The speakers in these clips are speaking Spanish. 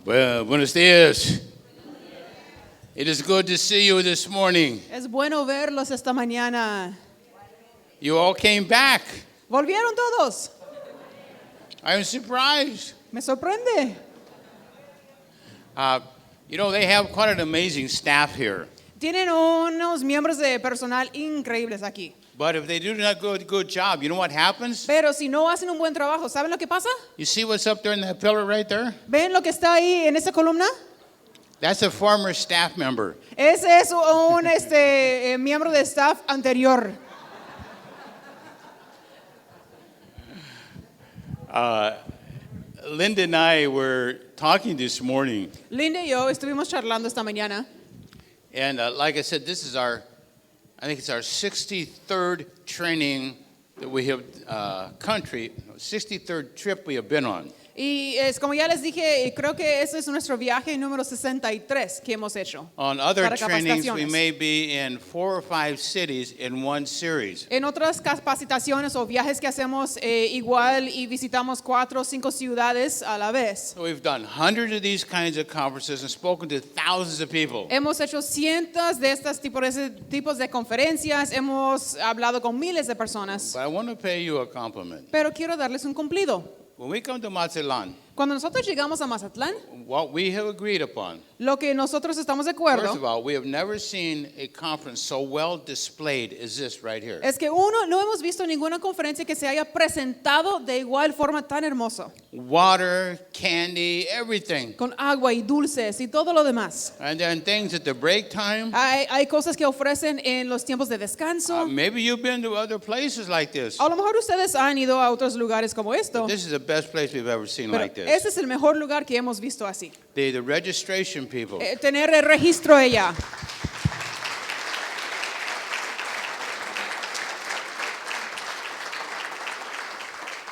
Well, buenos dias. It is good to see you this morning. Es bueno verlos esta mañana. You all came back. ¿Volvieron todos? I'm surprised. Me sorprende. They have quite an amazing staff here. Tienen unos miembros de personal increíbles aquí. But if they do not do a good job, you know what happens? Pero si no hacen un buen trabajo, ¿saben lo que pasa? You see what's up there in that pillar right there? ¿Ven lo que está ahí en esa columna? That's a former staff member. Ese es un miembro de staff anterior. Linda and I were talking this morning. Linda y yo estuvimos charlando esta mañana. And like I said, this is I think it's our 63rd training that we have, 63rd trip we have been on. Y es como ya les dije, creo que ese es nuestro viaje número 63 que hemos hecho. On other para trainings, we capacitaciones. may be in 4 or 5 cities in one series. En otras capacitaciones o viajes que hacemos igual y visitamos 4 o 5 ciudades a la vez. So we've done hundreds of these kinds of conferences and spoken to thousands of people. Hemos hecho cientos de estos tipos de conferencias, hemos hablado con miles de personas. But I want to pay you a compliment. Pero quiero darles un cumplido. When we come to Mazatlan, Cuando nosotros llegamos a Mazatlán, what we have agreed upon, lo que nosotros estamos de first of acuerdo all, we have never seen a conference so well displayed as this right here. es que no hemos visto ninguna conferencia que se haya presentado de igual forma tan hermoso, Water, candy, everything. con agua y dulces y todo lo demás. And then things at the break time. Hay cosas que ofrecen en los tiempos de descanso. Maybe you've been to other places like this. A lo mejor ustedes han ido a otros lugares como esto, This is the best place we've ever seen pero like this. ese es el mejor lugar que hemos visto así. The registration people. Tener el registro ella.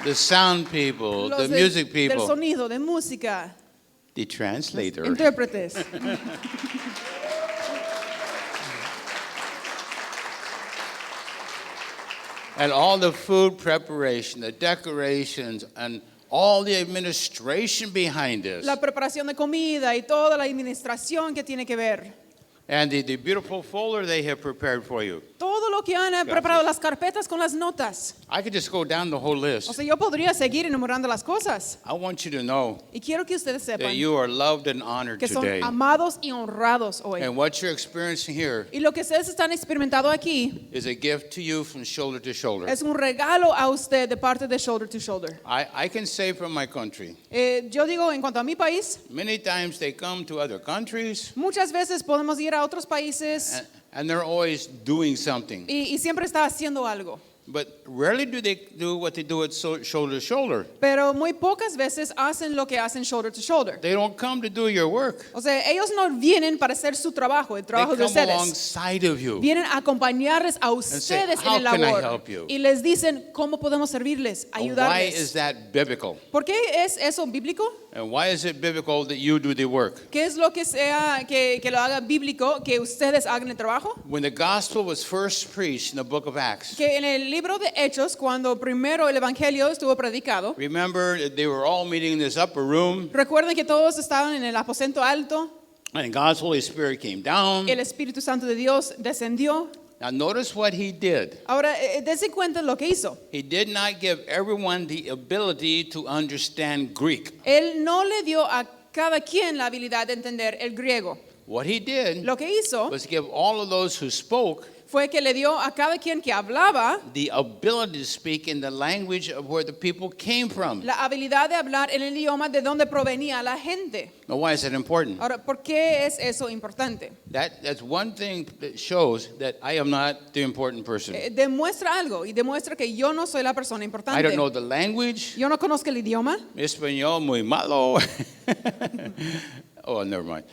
The sound people, Los the music del people, sonido, de música, the translator. intérpretes. And all the food preparation, the decorations, and all the administration behind this. La preparación de comida y toda la administración que tiene que ver. And the beautiful folder they have prepared for you. Todo lo que han preparado, las carpetas con las notas. I could just go down the whole O list. sea, yo podría seguir enumerando las cosas. I want you to know Y quiero que ustedes that sepan you are loved and honored que son today. amados y honrados hoy. And what you're experiencing here Y lo que ustedes están experimentando aquí is a gift to you from shoulder to shoulder. es un regalo a usted de parte de Shoulder to Shoulder. I can say from my country, Yo digo, en cuanto a mi país, many times they come to other countries muchas veces podemos ir a otros países and they're always doing something. y siempre está haciendo algo. But rarely do they do what they do at shoulder to shoulder. Pero muy pocas veces hacen lo que hacen Shoulder to Shoulder. They don't come to do your work. O sea, ellos no vienen para hacer su trabajo, el They trabajo de come ustedes. alongside of you. Vienen a acompañarles a ustedes "How en el can I labor. help you?" Y les dicen, ¿cómo podemos servirles, Why is ayudarles? that biblical? ¿Por qué es eso bíblico? And why is it biblical that you do the work? ¿Qué es lo que sea que lo haga bíblico, que ustedes hagan el trabajo? When the gospel was first preached in the book of Acts, Que en el libro de Hechos, cuando primero el evangelio estuvo predicado, remember that they were all meeting in this upper room, recuerden que todos estaban en el aposento alto, and God's Holy Spirit came down. el Espíritu Santo de Dios descendió. Now notice what he did. Ahora, dense cuenta de lo que hizo. He did not give everyone the ability to understand Greek. Él no le dio a cada quien la habilidad de entender el griego. What he did Lo que hizo was give all of those who spoke fue que le dio a cada quien que hablaba the ability to speak in the language of where the people came from. la habilidad de hablar en el idioma de donde provenía la gente. Now, why is that important? Ahora, ¿por qué es eso importante? That's one thing that shows that I am not the important person. Demuestra algo y demuestra que yo no soy la persona importante. I don't know the language. Yo no conozco el idioma. Mi español muy malo. Oh, never mind.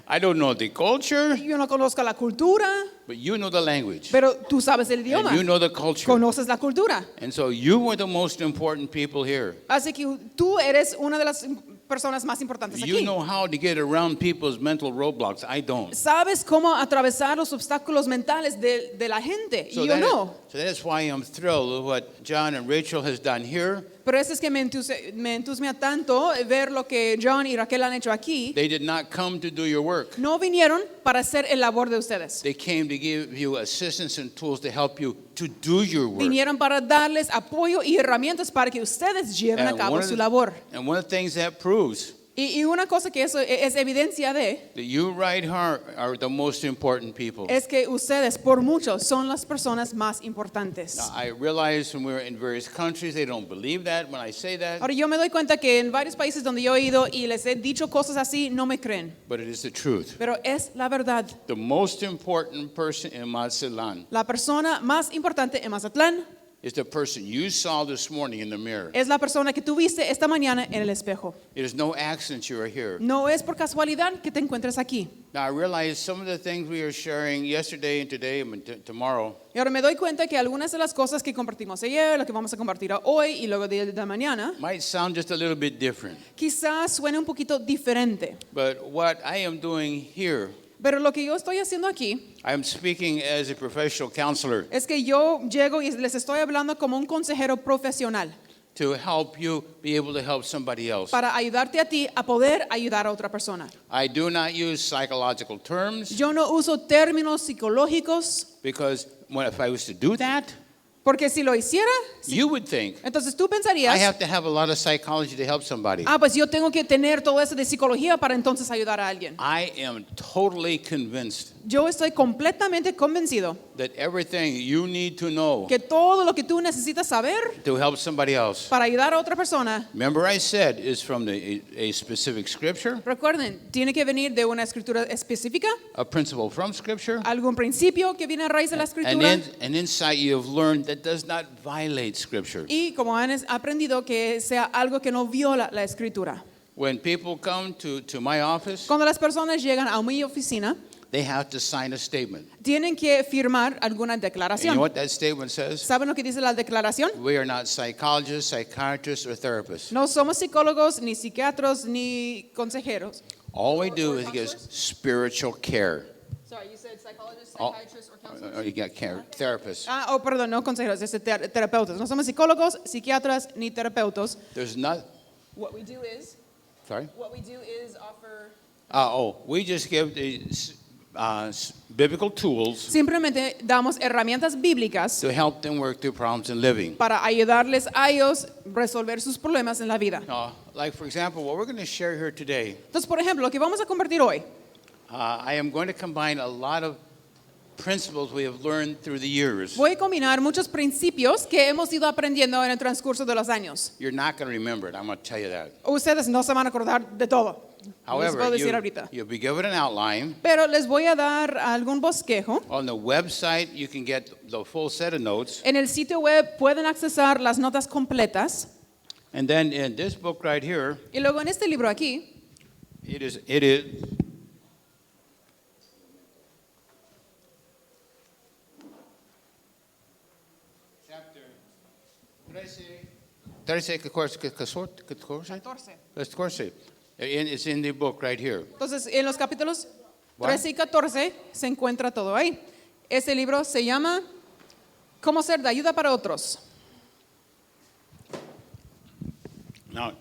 I don't know the culture, Yo no conozco la cultura, but you know the language. pero tú sabes el idioma. And you know the culture. Conoces la cultura. And so you were the most important people here. Así que tú eres una de las personas más importantes You aquí. know how to get around people's mental roadblocks. I don't. Sabes cómo atravesar los obstáculos mentales de la gente. Y yo no. So that's why I'm thrilled with what John and Rachel has done here. Pero eso es que me entusiasma tanto ver lo que John y Raquel han hecho aquí. They did not come to do your work. No vinieron para hacer el labor de ustedes. They came to give you assistance and tools to help you to do your work. Vinieron para darles apoyo y herramientas para que ustedes lleven a cabo su labor. And one of the things that proves Y una cosa que eso es evidencia de that you right here are the most important people. es que ustedes por mucho son las personas más importantes. Now, I realize when we're in various countries, they don't believe that when I say that, Ahora yo me doy cuenta que en varios países donde yo he ido y les he dicho cosas así, no me creen. but it is the truth. Pero es la verdad. The most important person in Mazatlan La persona más importante en Mazatlán is the person you saw this morning in the mirror. es la persona que tú viste esta mañana en el espejo. It is no accident you are here. No es por casualidad que te encuentres aquí. Now, I realize some of the things we are sharing yesterday and today and tomorrow Y ahora me doy cuenta que algunas de las cosas que compartimos ayer, lo que vamos a compartir hoy y luego de mañana, might sound just a little bit different. quizás suene un poquito diferente. But what I am doing here, Pero lo que yo estoy haciendo aquí I am speaking as a professional counselor es que yo llego y les estoy hablando como un consejero profesional to help you be able to help somebody else. para ayudarte a ti a poder ayudar a otra persona. I do not use psychological terms Yo no uso términos psicológicos because if I was to do that, porque si lo hiciera, you would think entonces tú I pensarías, have to have a lot of psychology to help somebody. pues yo tengo que tener todo eso de psicología para entonces ayudar a alguien. I am totally convinced Yo estoy completamente convencido that everything you need to know que todo lo que tú necesitas saber to help somebody else. para ayudar a otra persona, Remember I said is from a specific scripture, recuerden, tiene que venir de una escritura específica, a principle from scripture, algún principio que viene a raíz de la and escritura. an insight you have learned that does not violate scripture. Y como han aprendido que sea algo que no viola la escritura. When people come to my office, Cuando las personas llegan a mi oficina, they have to sign a statement. tienen que firmar alguna And you know declaración. what that statement says? ¿Saben lo que dice la declaración? We are not psychologists, psychiatrists, or therapists. No somos psicólogos, ni psiquiatras, ni consejeros. All we do is give spiritual care. Sorry, you said psychologists, Oh, psychiatrists, or counselors? You got care, therapists. Perdón, no consejeros, es terapeutas. No somos psicólogos, psiquiatras, ni terapeutas. There's not, What we do is sorry? offer. We just give these biblical tools Simplemente damos herramientas bíblicas to help them work through problems in living. para ayudarles a ellos resolver sus problemas en la vida. Like, for example, what we're going to share here today, Entonces, por ejemplo, lo que vamos a compartir hoy, I am going to combine a lot of principles we have learned through the years. voy a combinar muchos principios que hemos ido aprendiendo en el transcurso de los años. You're not going to remember it, I'm going to tell you that. Ustedes no se van a acordar de todo. Les However, puedo decir ahorita. you'll be given an outline. Pero les voy a dar algún bosquejo. On the website, you can get the full set of notes. En el sitio web pueden accesar las notas completas. And then in this book right here, Y luego en este libro aquí, it is chapter 13, 14. It's in the book right here. entonces en los capítulos What? 13 y 14 se encuentra todo ahí. Este libro se llama Cómo ser de ayuda para otros. Now,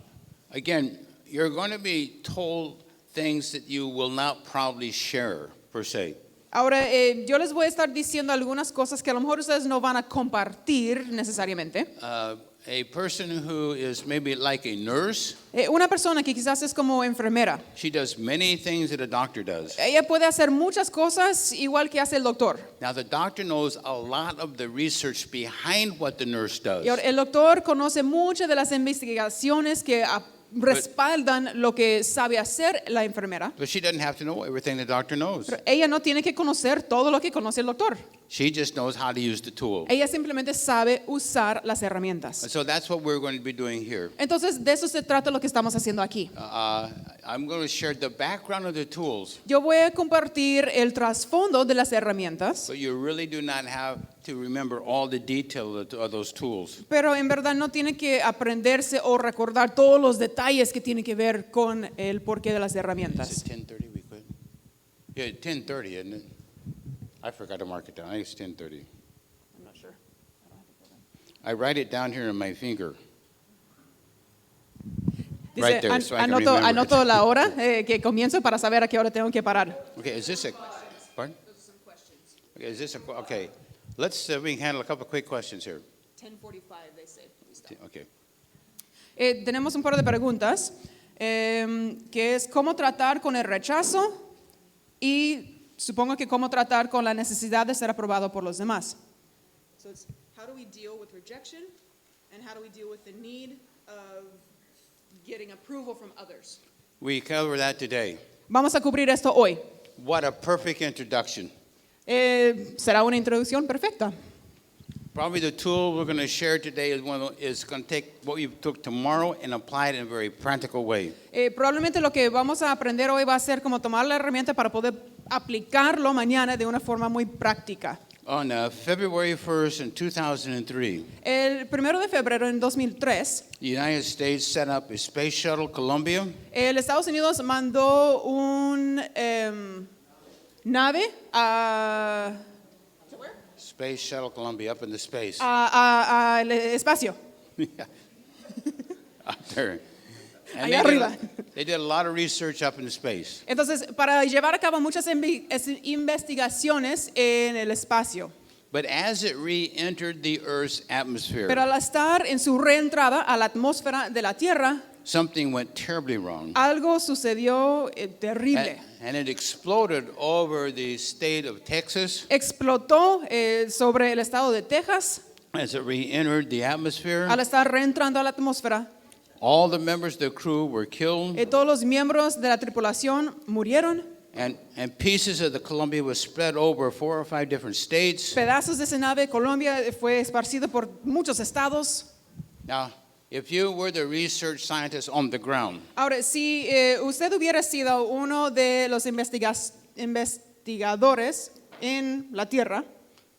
again, you're going to be told things that you will not probably share, per se. Ahora, yo les voy a estar diciendo algunas cosas que a lo mejor ustedes no van a compartir necesariamente. A person who is maybe like a nurse, Una persona que quizás es como enfermera. she does many things that a doctor does. Ella puede hacer muchas cosas igual que hace el doctor. Now, the doctor knows a lot of the research behind what the nurse does. Y ahora, el doctor conoce muchas de las investigaciones que respaldan lo que sabe hacer la enfermera. But she doesn't have to know everything the doctor knows. Pero ella no tiene que conocer todo lo que conoce el doctor. She just knows how to use the tool. Ella simplemente sabe usar las herramientas. And so that's what we're going to be doing here. Entonces, de eso se trata lo que estamos haciendo aquí. I'm going to share the background of the tools, Yo voy a compartir el trasfondo de las herramientas, but you really do not have to remember all the detail of those tools. pero en verdad no tiene que aprenderse o recordar todos los detalles que tienen que ver con el porqué de las Is it herramientas. 10:30 we could? Yeah, 10:30, isn't it? I forgot to mark it down. I think it's 10:30. I write it down here on my finger. Dice, right there, so I can remember it. anoto la hora que comienzo para saber a qué hora tengo que parar. Okay, is this a, pardon? Okay, is this a, okay. Let's, we can handle a couple of quick questions here. 10:45, they say. Okay. Tenemos un par de preguntas, que es cómo tratar con el rechazo y supongo que cómo tratar con la necesidad de ser aprobado por los demás. So it's how do we deal with rejection and how do we deal with the need of getting approval from others. We cover that today. Vamos a cubrir esto hoy. What a perfect introduction. Será una introducción perfecta. Probably the tool we're going to share today is going to take what we took tomorrow and apply it in a very practical way. Probablemente lo que vamos a aprender hoy va a ser como tomar la herramienta para poder aplicarlo mañana de una forma muy práctica. On February 1st in 2003, El 1 de febrero en 2003, the United States set up a space shuttle Columbia el Estados Unidos mandó un nave Space Shuttle Columbia up into space. al espacio. Up there. And Allá arriba. they did a lot of research up in space. Entonces, para llevar a cabo muchas investigaciones en el espacio. But as it re-entered the Earth's atmosphere, Pero al estar en su reentrada a la atmósfera de la Tierra, something went terribly wrong. algo sucedió terrible. And it exploded over the state of Texas Explotó sobre el estado de Texas as it re-entered the atmosphere. al estar reentrando a la atmósfera. All the members of the crew were killed, Todos los miembros de la tripulación murieron. and pieces of the Columbia was spread over 4 or 5 different states. Pedazos de esa nave Colombia fue esparcido por muchos estados. Now, if you were the research scientist on the ground, Ahora, si usted hubiera sido uno de los investigadores en la Tierra,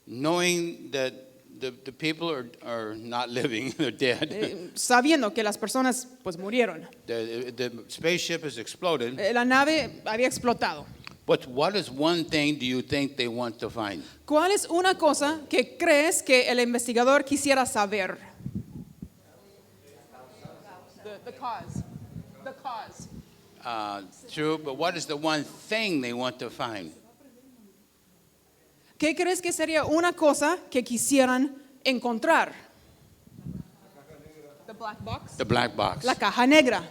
knowing that the people are not living, they're dead, sabiendo que las personas pues murieron, the spaceship has exploded, la nave había explotado. but what is one thing do you think they want to find? ¿Cuál es una cosa que crees que el investigador quisiera saber? The cause. The cause. True, but what is the one thing they want to find? ¿Qué crees que sería una cosa que quisieran encontrar? The black box. The black box. La caja negra.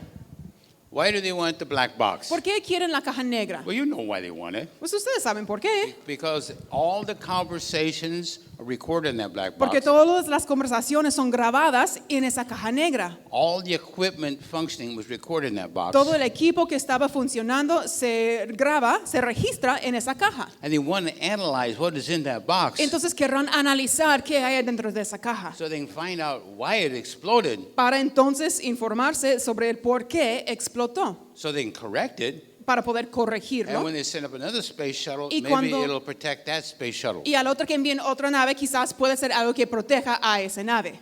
Why do they want the black box? ¿Por qué quieren la caja negra? Well, you know why they want it. Pues ustedes saben por qué. Because all the conversations are recorded in that black Porque box. todas las conversaciones son grabadas en esa caja negra. All the equipment functioning was recorded in that box. Todo el equipo que estaba funcionando se graba, se registra en esa caja. And they want to analyze what is in that box Entonces querrán analizar qué hay dentro de esa caja so they can find out why it exploded para entonces informarse sobre el por qué explotó, so they can correct it. para poder And corregirlo. when they send up another space shuttle, Y maybe cuando- it'll protect that space shuttle. Y al otro que envíen otra nave, quizás puede ser algo que proteja a esa nave.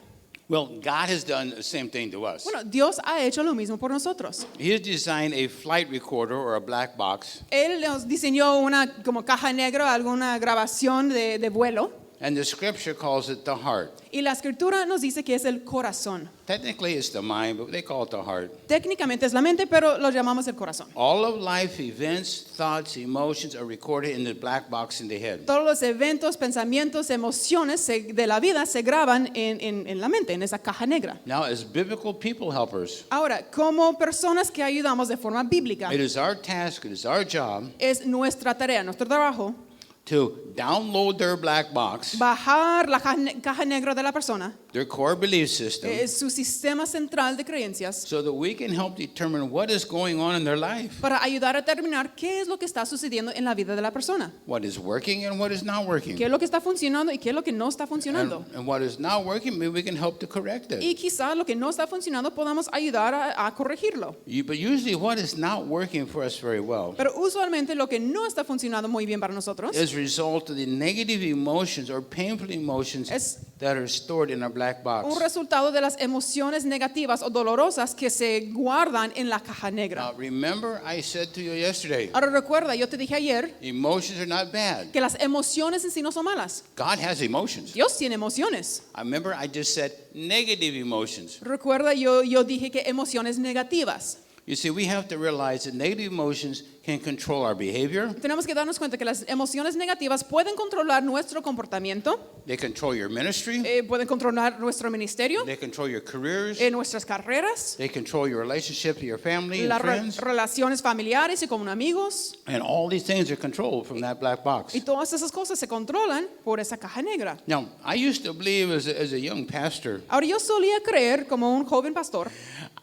Well, God has done the same thing to us. Bueno, Dios ha hecho lo mismo por nosotros. He has designed a flight recorder or a black box, Él nos diseñó una como caja negra, alguna grabación de vuelo. and the scripture calls it the heart. Y la escritura nos dice que es el corazón. Technically, it's the mind, but they call it the heart. Técnicamente es la mente, pero lo llamamos el corazón. All of life events, thoughts, emotions are recorded in the black box in the head. Todos los eventos, pensamientos, emociones de la vida se graban en la mente, en esa caja negra. Now, as biblical people helpers, Ahora, como personas que ayudamos de forma bíblica, it is our task, it is our job es nuestra tarea, nuestro trabajo, to download their black box, bajar la caja negra de la persona, their core belief system, su sistema central de creencias, so that we can help determine what is going on in their life, para ayudar a determinar qué es lo que está sucediendo en la vida de la persona. what is working and what is not working. Qué es lo que está funcionando y qué es lo que no está funcionando. And what is not working, maybe we can help to correct it. Y quizá lo que no está funcionando podamos ayudar a corregirlo. But usually what is not working for us very well Pero usualmente lo que no está funcionando muy bien para nosotros is a result of the negative emotions or painful emotions es that are stored in a black box. Un resultado de las emociones negativas o dolorosas que se guardan en la caja negra. Now, remember I said to you yesterday, Ahora recuerda, yo te dije ayer emotions are not bad. que las emociones en sí no son malas. God has emotions. Dios tiene emociones. I remember I just said negative emotions. Recuerda, yo dije que emociones negativas. You see, we have to realize that negative emotions can control our behavior. Tenemos que darnos cuenta que las emociones negativas pueden controlar nuestro comportamiento, They control your ministry. pueden controlar nuestro ministerio, They control your careers. nuestras carreras, They control your relationship to your family and las friends. relaciones familiares y con amigos. And all these things are controlled from that black box. Y todas esas cosas se controlan por esa caja negra. Now, I used to believe as a young pastor, Ahora yo solía creer como un joven pastor.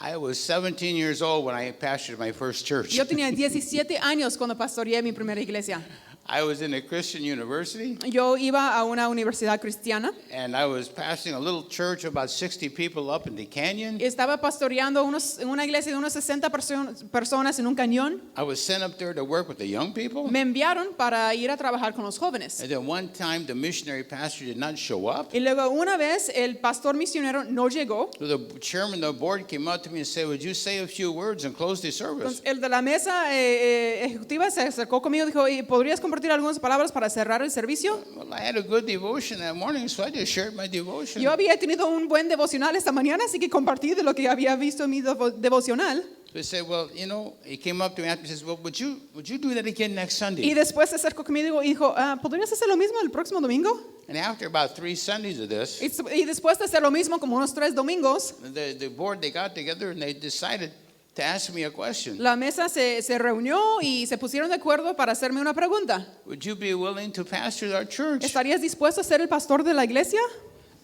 I was 17 years old when I pastored my first church. Yo tenía 17 años cuando pastoreé mi primera iglesia. I was in a Christian university, Yo iba a una universidad cristiana. and I was pastoring a little church of about 60 people up in the canyon. Estaba pastoreando una iglesia de unos 60 personas en un cañón. I was sent up there to work with the young people. Me enviaron para ir a trabajar con los jóvenes. And then one time the missionary pastor did not show up. Y luego una vez el pastor misionero no llegó. So the chairman of the board came up to me and said, "Would you say a few words and close the service?" Entonces, el de la mesa ejecutiva se acercó conmigo y dijo, ¿podrías compartir algunas palabras para cerrar el servicio? Well, I had a good devotion that morning, so I just shared my devotion. Yo había tenido un buen devocional esta mañana, así que compartí de lo que había visto en mi devocional. So he said, "Well, you know," he came up to me after and says, "Well, would you do that again next Y Sunday?" después se acercó conmigo y dijo, ¿podrías hacer lo mismo el próximo domingo? And after about 3 Sundays of this, Y después de hacer lo mismo como unos 3 domingos, the board, they got together and they decided to ask me a question. la mesa se reunió y se pusieron de acuerdo para hacerme una pregunta. Would you be willing to pastor our church? ¿Estarías dispuesto a ser el pastor de la iglesia?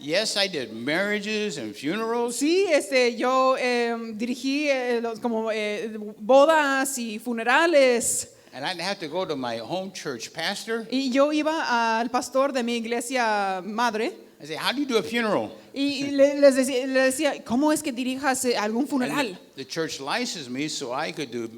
Yes, I did marriages and funerals. Sí, yo dirigí bodas y funerales. And I'd have to go to my home church pastor. Y yo iba al pastor de mi iglesia madre. I say, "How do you do a funeral?" Y le decía, ¿cómo es que dirijas algún funeral? And the church licensed me so I could do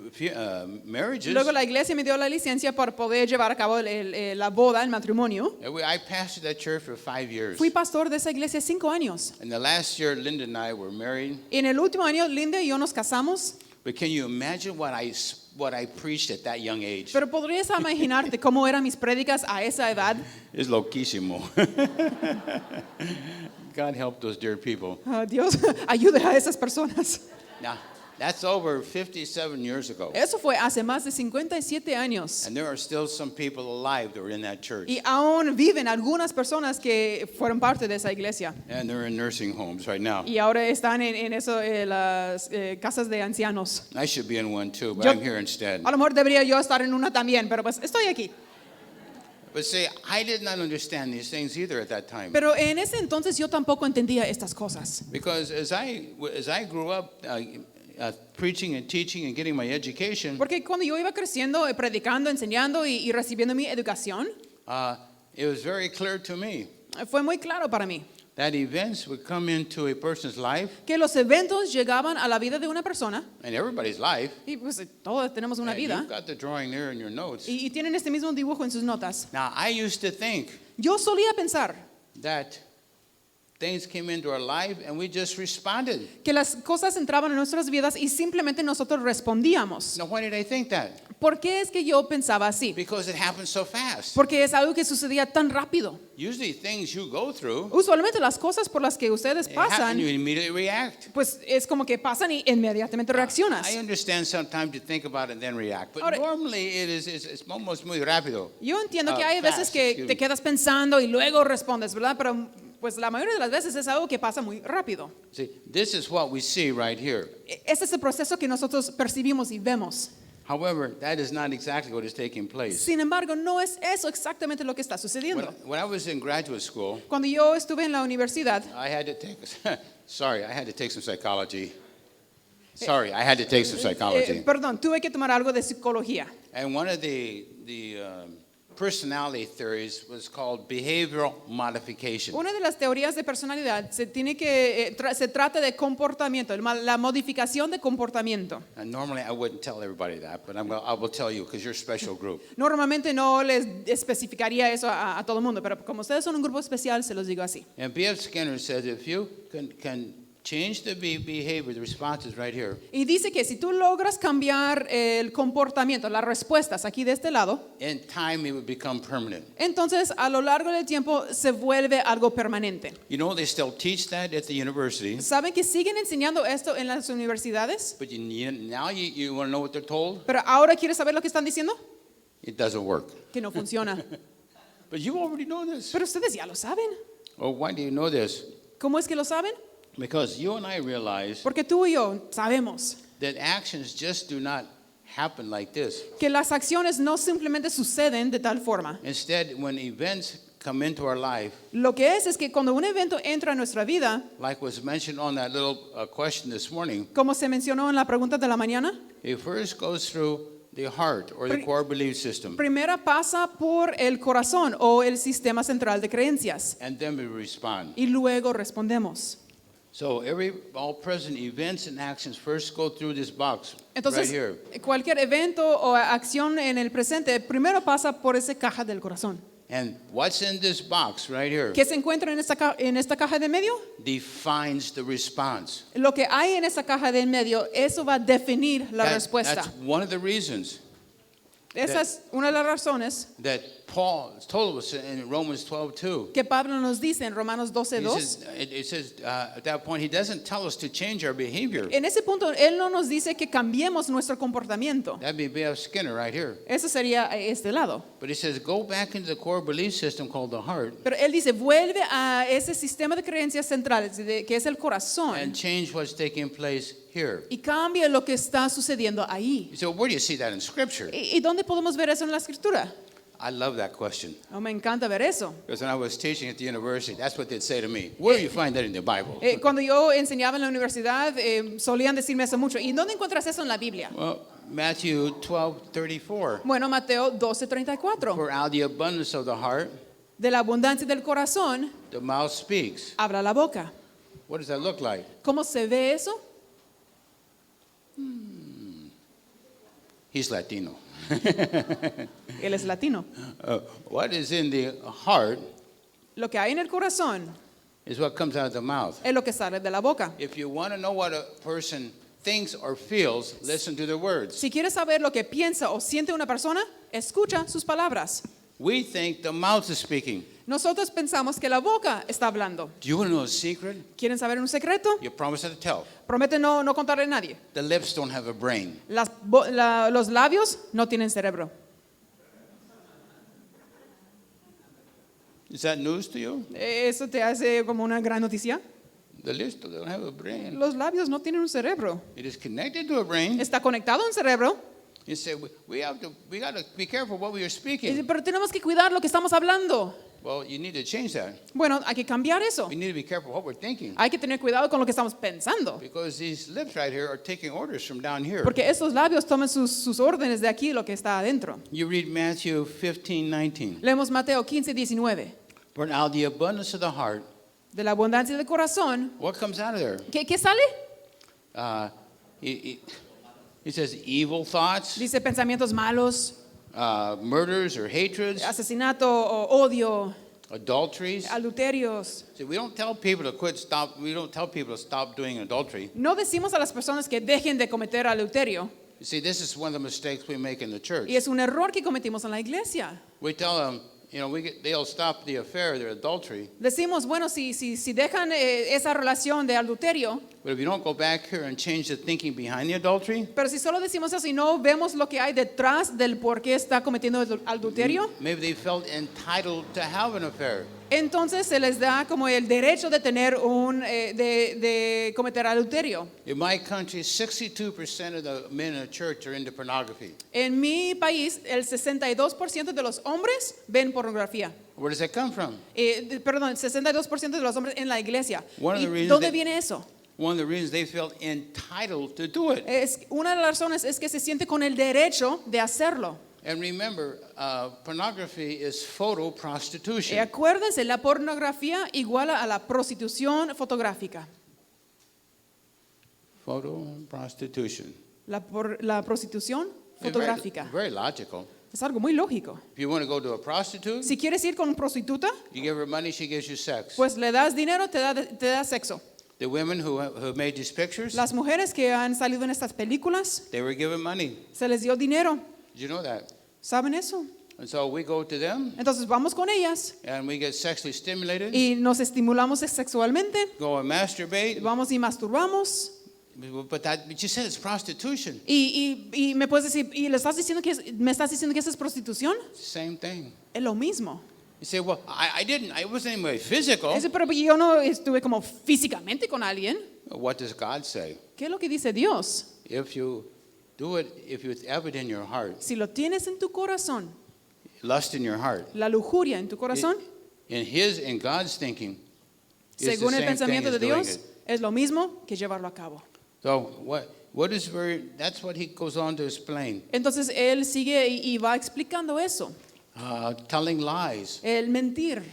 marriages. Luego la iglesia me dio la licencia para poder llevar a cabo la boda, el matrimonio. And I pastored that church for 5 years. Fui pastor de esa iglesia 5 años. And the last year, Linda and I were married. Y en el último año, Linda y yo nos casamos. But can you imagine what I preached at that young age? Pero podrías imaginarte cómo eran mis prédicas a esa edad. It's loquísimo. God help those dear people. Dios ayude a esas personas. Now, that's over 57 years ago. Eso fue hace más de 57 años. And there are still some people alive that were in that church. Y aún viven algunas personas que fueron parte de esa iglesia. And they're in nursing homes right now. Y ahora están en las casas de ancianos. I should be in one too, but Yo- I'm here instead. A lo mejor debería yo estar en una también, pero pues estoy aquí. But see, I did not understand these things either at that time. Pero en ese entonces yo tampoco entendía estas cosas. Because as I grew up preaching and teaching and getting my education, Porque cuando yo iba creciendo, predicando, enseñando y recibiendo mi educación, it was very clear to me fue muy claro para mí that events would come into a person's life, que los eventos llegaban a la vida de una persona, and everybody's life. y pues todos tenemos una And vida, you've got the drawing there in your notes. y tienen este mismo dibujo en sus notas. Now, I used to think Yo solía pensar that things came into our life and we just responded. que las cosas entraban en nuestras vidas y simplemente nosotros respondíamos. Now, why did I think that? ¿Por qué es que yo pensaba así? Because it happened so fast. Porque es algo que sucedía tan rápido. Usually, things you go through, Usualmente las cosas por las que ustedes it happen, pasan, you immediately react. pues es como que pasan y inmediatamente reaccionas. I understand sometimes you think about it and then react, but Ahora- normally it's almost muy rápido. Yo entiendo que hay Fast, veces que excuse te me. quedas pensando y luego respondes, ¿verdad? Pero pues la mayoría de las veces es algo que pasa muy rápido. See, this is what we see right here. Ese es el proceso que nosotros percibimos y vemos. However, that is not exactly what is taking place. Sin embargo, no es eso exactamente lo que está sucediendo. When I was in graduate school, Cuando yo estuve en la universidad, I had to take I had to take some psychology. I had to take some psychology. perdón, tuve que tomar algo de psicología. And one of the personality theories was called behavioral modification. Una de las teorías de personalidad se trata de comportamiento, la modificación de comportamiento. And normally I wouldn't tell everybody that, but I will tell you because you're a special group. Normalmente no les especificaría eso a todo el mundo, pero como ustedes son un grupo especial, se los digo así. And B.F. Skinner says if you can change the behavior, the responses right here, Y dice que si tú logras cambiar el comportamiento, las respuestas aquí de este lado, in time it would become permanent. entonces a lo largo del tiempo se vuelve algo permanente. You know, they still teach that at the university, ¿Saben que siguen enseñando esto en las universidades? but now you want to know what they're told? Pero ahora ¿quieres saber lo que están diciendo? It doesn't work. Que no funciona. But you already know this. Pero ustedes ya lo saben. Oh, why do you know this? ¿Cómo es que lo saben? Because you and I realize Porque tú y yo sabemos that actions just do not happen like this. que las acciones no simplemente suceden de tal forma. Instead, when events come into our life, Lo que es que cuando un evento entra en nuestra vida, like was mentioned on that little question this morning, como se mencionó en la pregunta de la mañana, it first goes through the heart or the core belief system, primero pasa por el corazón o el sistema central de creencias and then we respond. y luego respondemos. So all present events and actions first go through this box Entonces, right here. cualquier evento o acción en el presente primero pasa por esa caja del corazón. And what's in this box right here ¿Qué se encuentra en esta caja de medio? defines the response. Lo que hay en esa caja de medio, eso va a definir la respuesta. That's one of the reasons Esa es una de las razones that Paul told us in Romans 12:2. que Pablo nos dice en Romanos He 12:2. says, it says at that point, he doesn't tell us to change our behavior. En ese punto, él no nos dice que cambiemos nuestro comportamiento. That'd be B.F. Skinner right here. Eso sería este lado. But he says, go back into the core belief system called the heart Pero él dice, vuelve a ese sistema de creencias centrales, que es el and corazón, change what's taking place here. y cambia lo que está sucediendo ahí. You say, well, where do you see that in Scripture? ¿Y dónde podemos ver eso en la escritura? I love that question. Oh, me encanta ver eso. Because when I was teaching at the university, that's what they'd say to me. Where do you find that in the Bible? Cuando yo enseñaba en la universidad, solían decirme eso mucho. ¿Y dónde encuentras eso en la Biblia? Well, Matthew 12:34. Bueno, Mateo 12:34. For out of the abundance of the heart, De la abundancia del corazón, the mouth speaks. habla la boca. What does that look like? ¿Cómo se ve eso? He's Latino. Él es latino. What is in the heart Lo que hay en el corazón is what comes out of the mouth. es lo que sale de la boca. If you want to know what a person thinks or feels, listen to their words. Si quieres saber lo que piensa o siente una persona, escucha sus palabras. We think the mouth is speaking. Nosotros pensamos que la boca está hablando. Do you want to know a secret? ¿Quieren saber un secreto? You promise not to tell. Promete no contarle a nadie. The lips don't have a brain. Los labios no tienen cerebro. Is that news to you? ¿Eso te hace como una gran noticia? The lips don't have a brain. Los labios no tienen un cerebro. It is connected to a brain. Está conectado a un cerebro, You say we got to be careful what we are speaking. pero tenemos que cuidar lo que estamos hablando. Well, you need to change that. Bueno, hay que cambiar eso. We need to be careful what we're thinking. Hay que tener cuidado con lo que estamos pensando. Because these lips right here are taking orders from down here. Porque estos labios toman sus órdenes de aquí, lo que está adentro. You read Matthew 15:19. Leemos Mateo 15:19. For out of the abundance of the heart, De la abundancia del corazón, what comes out of there? ¿qué sale? He says evil thoughts, Dice pensamientos malos, murders or hatreds, asesinato o odio, adulteries. adulterios. See, we don't tell people to stop doing adultery. No decimos a las personas que dejen de cometer adulterio. You see, this is one of the mistakes we make in the church. Y es un error que cometimos en la iglesia. We tell them, they'll stop the affair, their adultery. Decimos, bueno, si dejan esa relación de adulterio, But if you don't go back here and change the thinking behind the adultery, pero si solo decimos eso y no vemos lo que hay detrás del por qué está cometiendo adulterio, maybe they felt entitled to have an affair. entonces se les da como el derecho de tener de cometer adulterio. In my country, 62% of the men in the church are into pornography. En mi país, el 62% de los hombres ven pornografía. Where does that come from? Perdón, el 62% de los hombres en la iglesia. One of the ¿Y reasons dónde that- viene eso? One of the reasons they felt entitled to do it. Una de las razones es que se siente con el derecho de hacerlo. And remember, pornography is photo Y prostitution. acuérdense, la pornografía iguala a la prostitución fotográfica. Photo prostitution. La prostitución fotográfica. Very logical. Es algo muy lógico. If you want to go to a prostitute, Si quieres ir con una prostituta, you give her money, she gives you sex. pues le das dinero, te da sexo. The women who made these pictures, Las mujeres que han salido en estas películas, they were given money. se les dio dinero. Did you know that? ¿Saben eso? And so we go to them Entonces vamos con ellas and we get sexually stimulated, y nos estimulamos sexualmente, go and masturbate. vamos y masturbamos. But you said it's prostitution. Y me puedes decir, ¿y me estás diciendo que eso es prostitución? Same thing. Es lo mismo. You say, well, I wasn't anyway physical. Pero yo no estuve como físicamente con alguien. What does God say? ¿Qué es lo que dice Dios? If you do it, if it's evident in your heart, Si lo tienes en tu corazón, lust in your heart, la lujuria en tu corazón, in God's thinking, it's the según el same thing pensamiento as de doing Dios, it. es lo mismo que llevarlo a cabo. So that's what he goes on to explain. Entonces él sigue y va explicando eso, Telling lies. el mentir.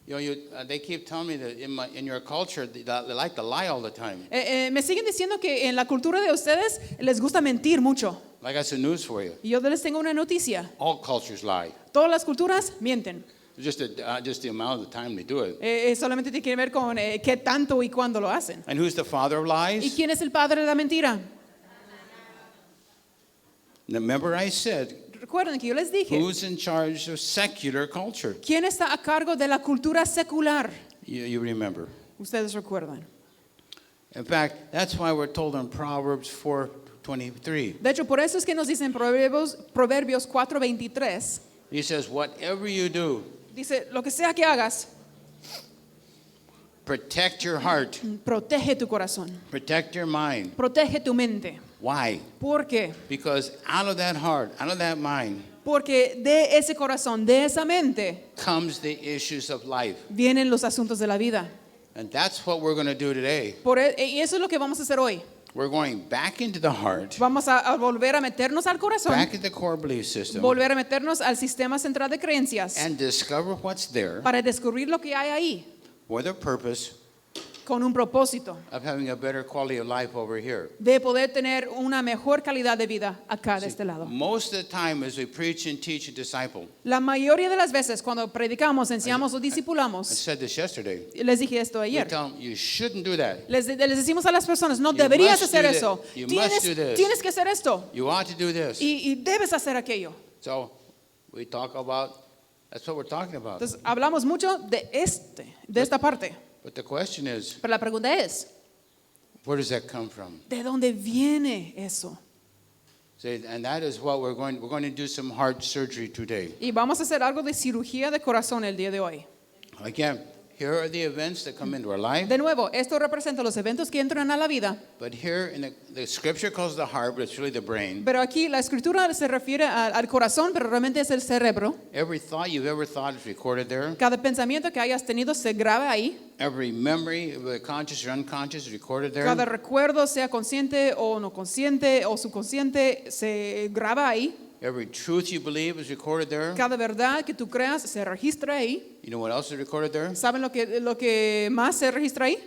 You know, they keep telling me that in your culture, they like to lie all the time. Me siguen diciendo que en la cultura de ustedes les gusta mentir mucho. I got some news for you. Y yo les tengo una noticia. All cultures lie. Todas las culturas mienten. Just the amount of the time they do it. Solamente tiene que ver con qué tanto y cuándo lo hacen. And who's the father of ¿Y lies? quién es el padre de la mentira? Remember I said, Recuerden que yo les dije, who's in charge of secular culture? ¿quién está a cargo de la cultura secular? You remember. Ustedes recuerdan. In fact, that's why we're told in Proverbs 4:23. De hecho, por eso es que nos dicen Proverbios 4:23. He says, whatever you do, Dice, lo que sea que hagas, protect your heart, protege tu corazón, protect your mind. protege tu mente. Why? ¿Por qué? Because out of that heart, out of that mind, Porque de ese corazón, de esa mente, comes the issues of life. vienen los asuntos de la vida. And that's what we're going to do today. Y eso es lo que vamos a hacer hoy. We're going back into the heart, Vamos a volver a meternos al corazón, back into the core belief system, volver a meternos al sistema central de creencias and discover what's there para descubrir lo que hay ahí with a purpose con un propósito of having a better quality of life over here. de poder tener una mejor calidad de vida acá de este lado. Most of the time as we preach and teach and disciple, La mayoría de las veces cuando predicamos, enseñamos o I discipulamos, said this yesterday, les dije esto we ayer, tell them you shouldn't do that. les decimos a las personas, no You deberías must hacer do that. eso, You must do this. tienes que hacer esto You ought to do this. y debes hacer aquello. So we talk about, that's what we're talking about. Entonces hablamos mucho de esta parte, But the question is, pero la pregunta es, where does that come from? ¿de dónde viene eso? See, and that is what we're going to do some heart surgery today. Y vamos a hacer algo de cirugía de corazón el día de hoy. Again, here are the events that come into our life. De nuevo, esto representa los eventos que entran a la vida, But here in the scripture calls the heart, but it's really the brain. pero aquí la escritura se refiere al corazón, pero realmente es el cerebro. Every thought you've ever thought is recorded there. Cada pensamiento que hayas tenido se graba ahí. Every memory, whether conscious or unconscious, is recorded there. Cada recuerdo, sea consciente o no consciente o subconsciente, se graba ahí. Every truth you believe is recorded there. Cada verdad que tú creas se registra ahí. You know what else is recorded there? ¿Saben lo que más se registra ahí?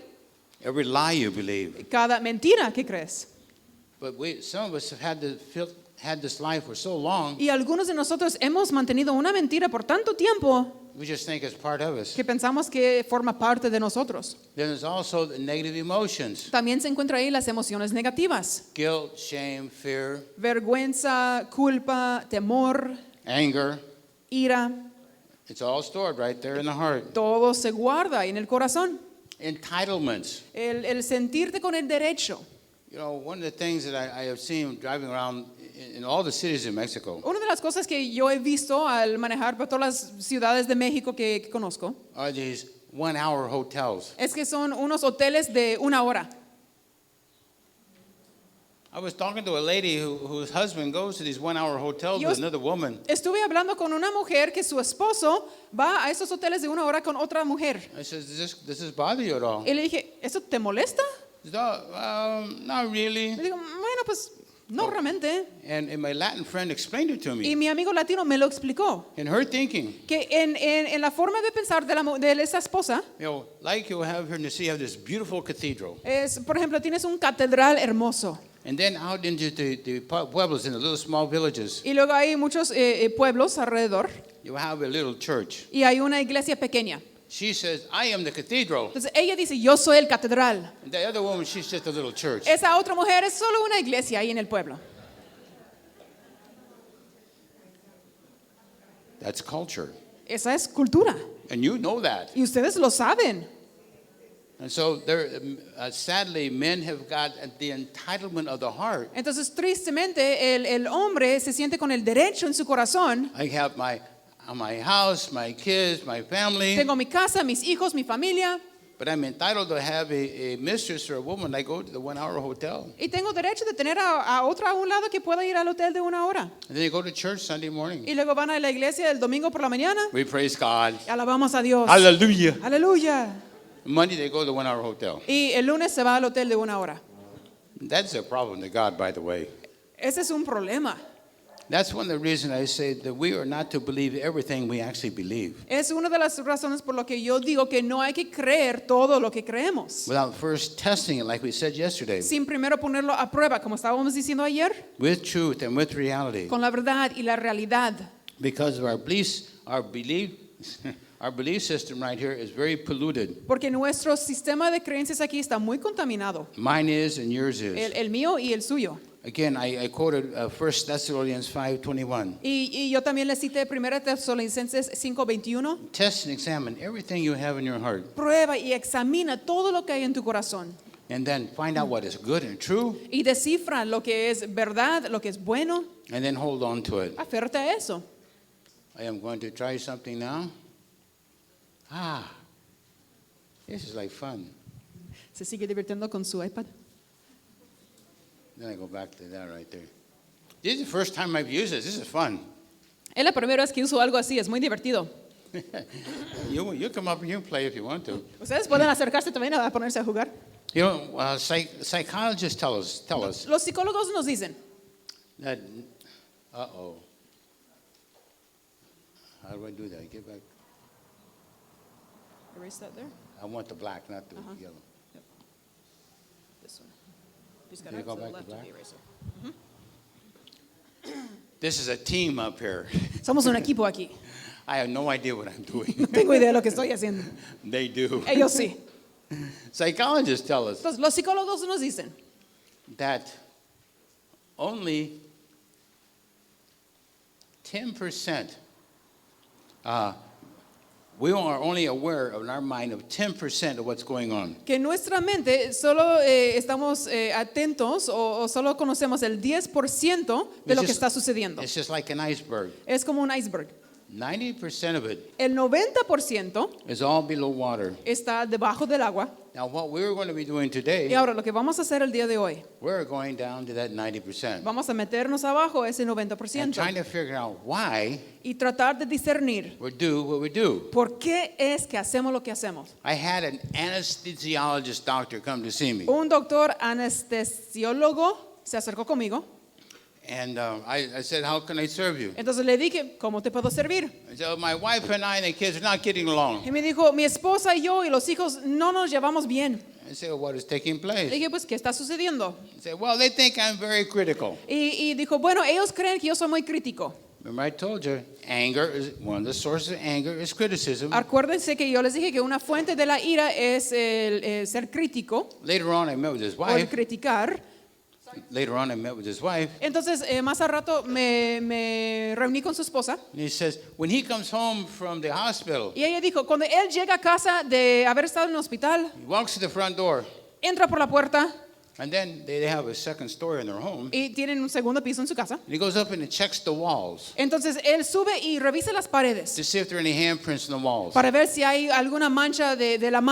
Every lie you believe. Cada mentira que crees. But some of us have had this life for so long, Y algunos de nosotros hemos mantenido una mentira por tanto tiempo we just think it's part of us. que pensamos que forma parte de nosotros. Then there's also the negative emotions. También se encuentran ahí las emociones negativas. Guilt, shame, fear, Vergüenza, culpa, temor, anger. ira. It's all stored right there in the heart. Todo se guarda en el corazón. Entitlements. El sentirte con el derecho. You know, one of the things that I have seen driving around in all the cities in Mexico Una de las cosas que yo he visto al manejar por todas las ciudades de México que conozco are these 1-hour hotels. es que son unos hoteles de 1 hora. I was talking to a lady whose husband goes to these 1-hour hotels Yo with another woman. Estuve hablando con una mujer que su esposo va a esos hoteles de 1 hora con otra mujer. I said, does this bother you at all? Y le dije, ¿eso te molesta? She said, not really. Le digo, bueno, pues No, realmente. And my Latin friend explained it to Y me. mi amigo latino me lo explicó. In her thinking, Que en la forma de pensar de esa esposa, like you have here in the city, you have this beautiful cathedral. es, por ejemplo, tienes un catedral hermoso. And then out into the pueblos, in the little small villages, Y luego hay muchos pueblos alrededor. you have a little church. Y hay una iglesia pequeña. She says, I am the cathedral. Entonces ella dice, yo soy el catedral. And the other woman, she's just a little church. Esa otra mujer es solo una iglesia ahí en el pueblo. That's culture. Esa es cultura. And you know that. Y ustedes lo saben. And so there, sadly, men have got the entitlement of the heart. Entonces, tristemente, el hombre se siente con el derecho en su corazón. I have my house, my kids, my family. Tengo mi casa, mis hijos, mi familia. But I'm entitled to have a mistress or a woman. I go to the 1 hour hotel. Y tengo derecho de tener a otra a un lado que pueda ir al hotel de 1 hora. And then you go to church Sunday morning. Y luego van a la iglesia el domingo por la mañana. We praise God. Y alabamos a Dios. Hallelujah. Aleluya. Monday they go to the 1 hour hotel. Y el lunes se va al hotel de 1 hora. That's a problem to God, by the way. Ese es un problema. That's one of the reasons I say that we are not to believe everything we actually believe. Es una de las razones por lo que yo digo que no hay que creer todo lo que creemos. Without first testing it, like we said yesterday, Sin primero ponerlo a prueba, como estábamos diciendo ayer, with truth and with reality. con la verdad y la realidad. Because of our beliefs, our belief system right here is very polluted. Porque nuestro sistema de creencias aquí está muy contaminado. Mine is and yours is. El mío y el suyo. Again, I quoted 1 Thessalonians 5:21. Y yo también le cité 1 Tesalonicenses 5:21. Test and examine everything you have in your heart. Prueba y examina todo lo que hay en tu corazón. And then find out what is good and true. Y descifra lo que es verdad, lo que es bueno. And then hold on to it. Aférrate a eso. I am going to try something now. This is like fun. Se sigue divirtiendo con su iPad. Then I go back to that right there. This is the first time I've used this. This is fun. Es la primera vez que uso algo así, es muy divertido. You come up and you play if you want to. Ustedes pueden acercarse también a ponerse a jugar. You know, psychologists tell us Los psicólogos nos dicen, that. How do I do that? Get back. erase that there. I want the black, not the yellow. Yep. This one. Just Can you go back to black? the eraser. This is a team up here. Somos un equipo aquí. I have no idea what I'm doing. No tengo idea de lo que estoy haciendo. They do. Ellos sí. Psychologists tell us Entonces, los psicólogos nos dicen that only 10%, we are only aware of in our mind of 10% of what's going on. que en nuestra mente solo estamos atentos o solo conocemos el 10% de lo que está sucediendo. It's just like an iceberg. Es como un iceberg. 90% of it El 90% is all below water. está debajo del agua. Now, what we're going to be doing Y today, ahora lo que vamos a hacer el día de hoy, we're going down to that 90%. vamos a meternos abajo ese And 90% trying to figure out why y tratar de discernir we do what we do. por qué es que hacemos lo que hacemos. I had an anesthesiologist doctor come to see me. Un doctor anestesiólogo se acercó conmigo. And I said, how can I serve you? Entonces le dije, ¿cómo te puedo servir? I said, my wife and I and the kids are not getting along. Y me dijo, mi esposa y yo y los hijos no nos llevamos bien. I said, well, what is taking Le place? dije, pues, ¿qué está sucediendo? He said, well, they think I'm very critical. Y dijo, bueno, ellos creen que yo soy muy crítico. Remember I told you, anger is one of the sources of anger is criticism. Acuérdense que yo les dije que una fuente de la ira es el ser crítico Later on, I met with his o el wife. criticar. Later on, I met with his wife. Entonces, más al rato me reuní con su esposa And he says, when he comes home from the hospital, y ella dijo, cuando él llega a casa de haber estado en el hospital, he walks to the front door. entra por la puerta And then they have a second story in their home. y tienen un segundo piso en su casa. And he goes up and he checks the walls Entonces, él sube y revisa las paredes to see if there are any handprints in the walls. para ver si hay alguna mancha de las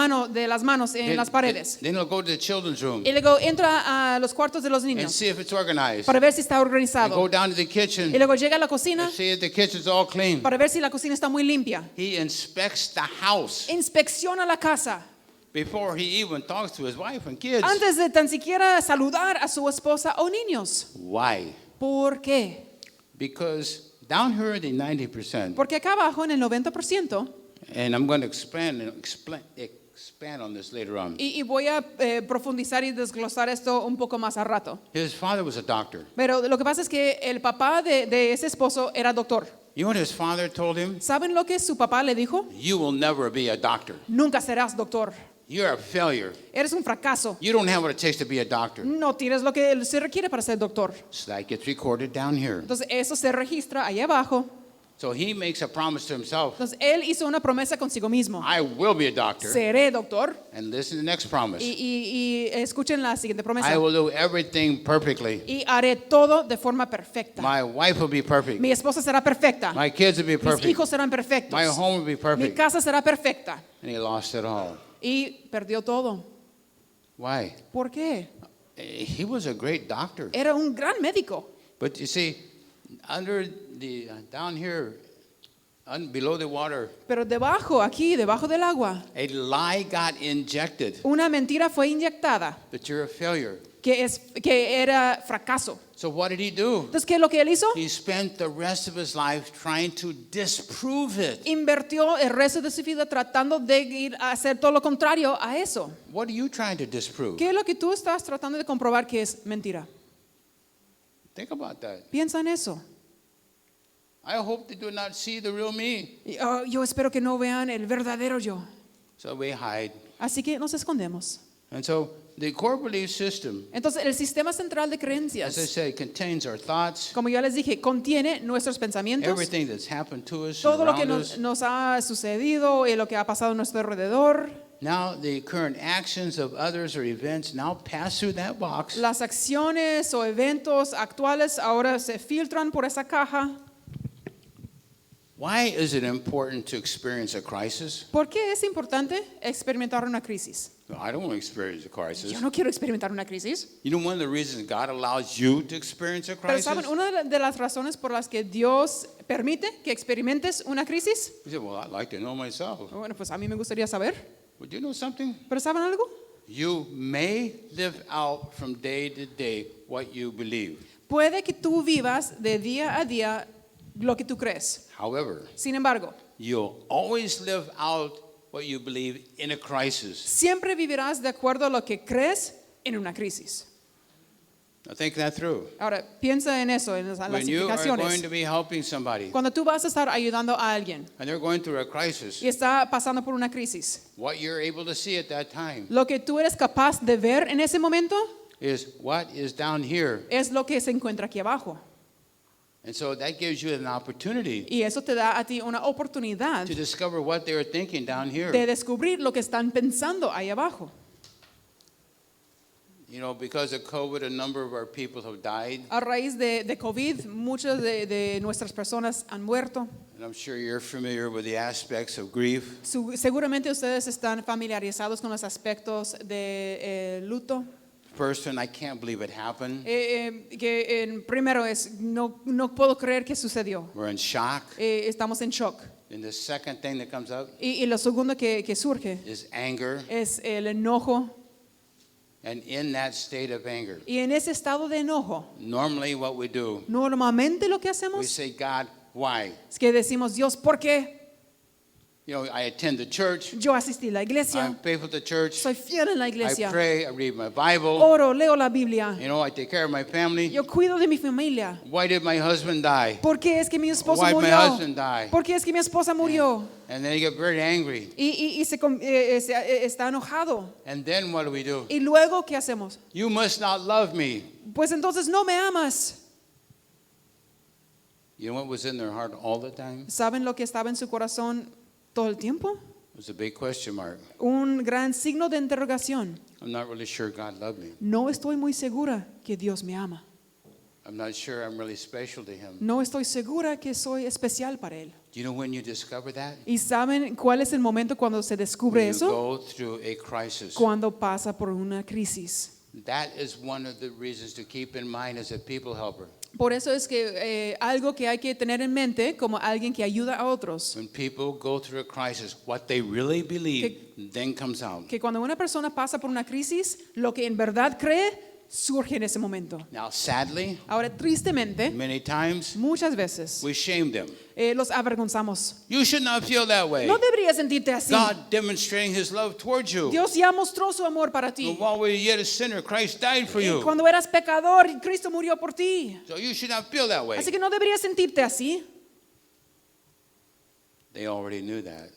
manos en las paredes. Then he'll go to the children's room Y luego entra a los cuartos de los and niños see if it's organized. para ver si está And go organizado. down to the kitchen Y luego llega a la and cocina see if the kitchen's all clean. para ver si la cocina está muy limpia. He inspects the house. Inspecciona la casa before he even talks to his wife and kids. Antes de tan siquiera saludar a su esposa o niños. Why? ¿Por qué? Because down here the 90%, Porque acá abajo en el 90%, and I'm going to expand on this later on. y voy a profundizar y desglosar esto un poco más a rato. His father was a doctor. Pero lo que pasa es que el papá de ese esposo era doctor. You know what his father told him? ¿Saben lo que su papá le dijo? You will never be a doctor. Nunca serás doctor. You're a failure. Eres un fracaso. You don't have what it takes to be a doctor. No tienes lo que se requiere para ser doctor. So that gets recorded down here. Entonces eso se registra ahí abajo. So he makes a promise to himself. Entonces él hizo una promesa consigo mismo. I will be a doctor. Seré doctor. And listen to the next promise. Y escuchen la siguiente promesa. I will do everything perfectly. Y haré todo de forma perfecta. My wife will be perfect. Mi esposa será perfecta. My kids will be Mis perfect. hijos serán perfectos. My home will be Mi perfect. casa será perfecta. And he lost it all. Y perdió todo. Why? ¿Por qué? He was a great doctor. Era un gran médico. But you see, under the down here, below the water, Pero debajo, aquí, debajo del agua, a lie got injected una mentira fue inyectada that you're a failure. que era fracaso. So what did he do? Entonces, ¿qué es lo que él hizo? He spent the rest of his life trying to disprove it. Invirtió el resto de su vida tratando de ir a hacer todo lo contrario a eso. What are you trying to disprove? ¿Qué es lo que tú estás tratando de comprobar que es mentira? Think about that. Piensa en eso. I hope they do not see the real me. Yo espero que no vean el verdadero yo. So we hide. Así que nos escondemos. And so the core belief system, Entonces, el sistema central de as I creencias, said, contains our thoughts, como ya les dije, contiene nuestros pensamientos, everything that's happened to us, todo lo que around us. nos ha sucedido y lo que ha pasado a nuestro alrededor. Now the current actions of others or events now pass through that box. Las acciones o eventos actuales ahora se filtran por esa caja. Why is it important to experience a crisis? ¿Por qué es importante experimentar una crisis? No, I don't want to experience a crisis. Yo no quiero experimentar una crisis. You know one of the reasons God allows you to experience a Pero crisis? ¿saben una de las razones por las que Dios permite que experimentes una crisis? You say, well, I'd like to know myself. Bueno, pues a mí me gustaría saber. Would you know something? ¿Pero saben algo? You may live out from day to day what you believe. Puede que tú vivas de día a día lo que tú crees. However, Sin embargo, you'll always live out what you believe in a crisis. siempre vivirás de acuerdo a lo que crees en una crisis. Now think that through. Ahora, piensa en eso, en las When you are going implicaciones. to be helping somebody Cuando tú vas a estar ayudando a alguien and they're going through a crisis, y está pasando por una crisis, what you're able to see at that time lo que tú eres capaz de ver en ese momento is what is down here. es lo que se encuentra aquí abajo. And so that gives you an opportunity Y eso te da a ti una oportunidad to discover what they were thinking down here. de descubrir lo que están pensando ahí abajo. You know, because of COVID, a number of our people have died. A raíz de COVID, muchas de nuestras personas han muerto. And I'm sure you're familiar with the aspects of grief. Seguramente ustedes están familiarizados con los aspectos de luto. First one, I can't believe it happened. Primero es, no puedo creer que sucedió. We're in shock. Estamos en shock. And the second thing that comes up Y lo segundo que surge is anger. es el enojo. And in that state of anger, Y en ese estado de enojo, normally what we do, normalmente lo que we hacemos say, God, why? es que decimos, Dios, ¿por qué? You know, I attend the church. Yo asistí a la I'm iglesia, faithful to church. soy fiel en la I iglesia, pray. I read my Bible. oro, leo la Biblia, You know, I take care of my family. yo cuido de mi familia. Why did my husband die? ¿Por qué es que mi esposo Why did my murió? husband die? ¿Por qué es que mi esposa murió? And then you get very angry. Y está enojado. And then what do? Y luego, ¿qué hacemos? You must not love me. Pues entonces no me amas. You know what was in their heart all the time? ¿Saben lo que estaba en su corazón todo el tiempo? It was a big question mark. Un gran signo de interrogación. I'm not really sure God loved me. No estoy muy segura que Dios me ama. I'm not sure I'm really special to Him. No estoy segura que soy especial para Él. Do you know when you discover that? ¿Y saben cuál es el momento cuando se descubre When you eso? go through a crisis. Cuando pasa por una crisis. That is one of the reasons to keep in mind as a people helper. Por eso es que algo que hay que tener en mente como alguien que ayuda a otros. When people go through a crisis, what they really believe then comes out. Que cuando una persona pasa por una crisis, lo que en verdad cree surge en ese momento. Now, sadly, Ahora, tristemente, many times muchas veces we shame them. los avergonzamos. You should not feel that way. No deberías sentirte así. God demonstrating His love towards you. Dios ya mostró su amor para But ti. while we were yet a sinner, Christ died for Y you. cuando eras pecador, Cristo murió por ti. So you should not feel that way. Así que no deberías sentirte así. They already knew that.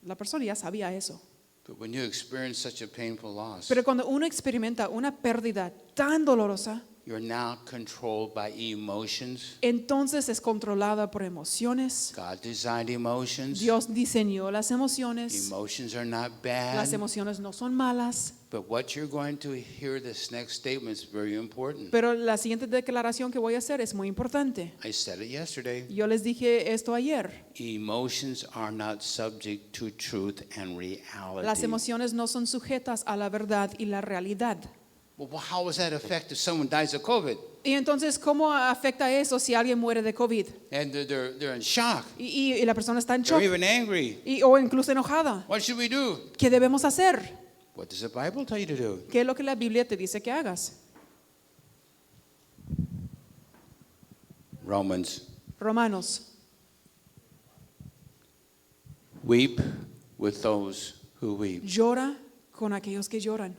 La persona ya sabía eso. But when you experience such a painful loss, Pero cuando uno experimenta una pérdida tan dolorosa, you're now controlled by emotions. entonces es controlada por emociones. God designed emotions. Dios diseñó las emociones. Emotions are not Las bad. emociones no son malas. But what you're going to hear this next statement is very important. Pero la siguiente declaración que voy a hacer es muy importante. I said it yesterday. Yo les dije esto ayer. Emotions are not subject to truth and reality. Las emociones no son sujetas a la verdad y la realidad. Well, how does that affect if someone dies of COVID? Y entonces, ¿cómo afecta eso si alguien muere de COVID? And they're in shock. Y la persona está en They're shock even angry. o incluso enojada. What should we do? ¿Qué debemos hacer? What does the Bible tell you to do? ¿Qué es lo que la Biblia te dice que hagas? Romanos. Weep with those who weep. Llora con aquellos que lloran.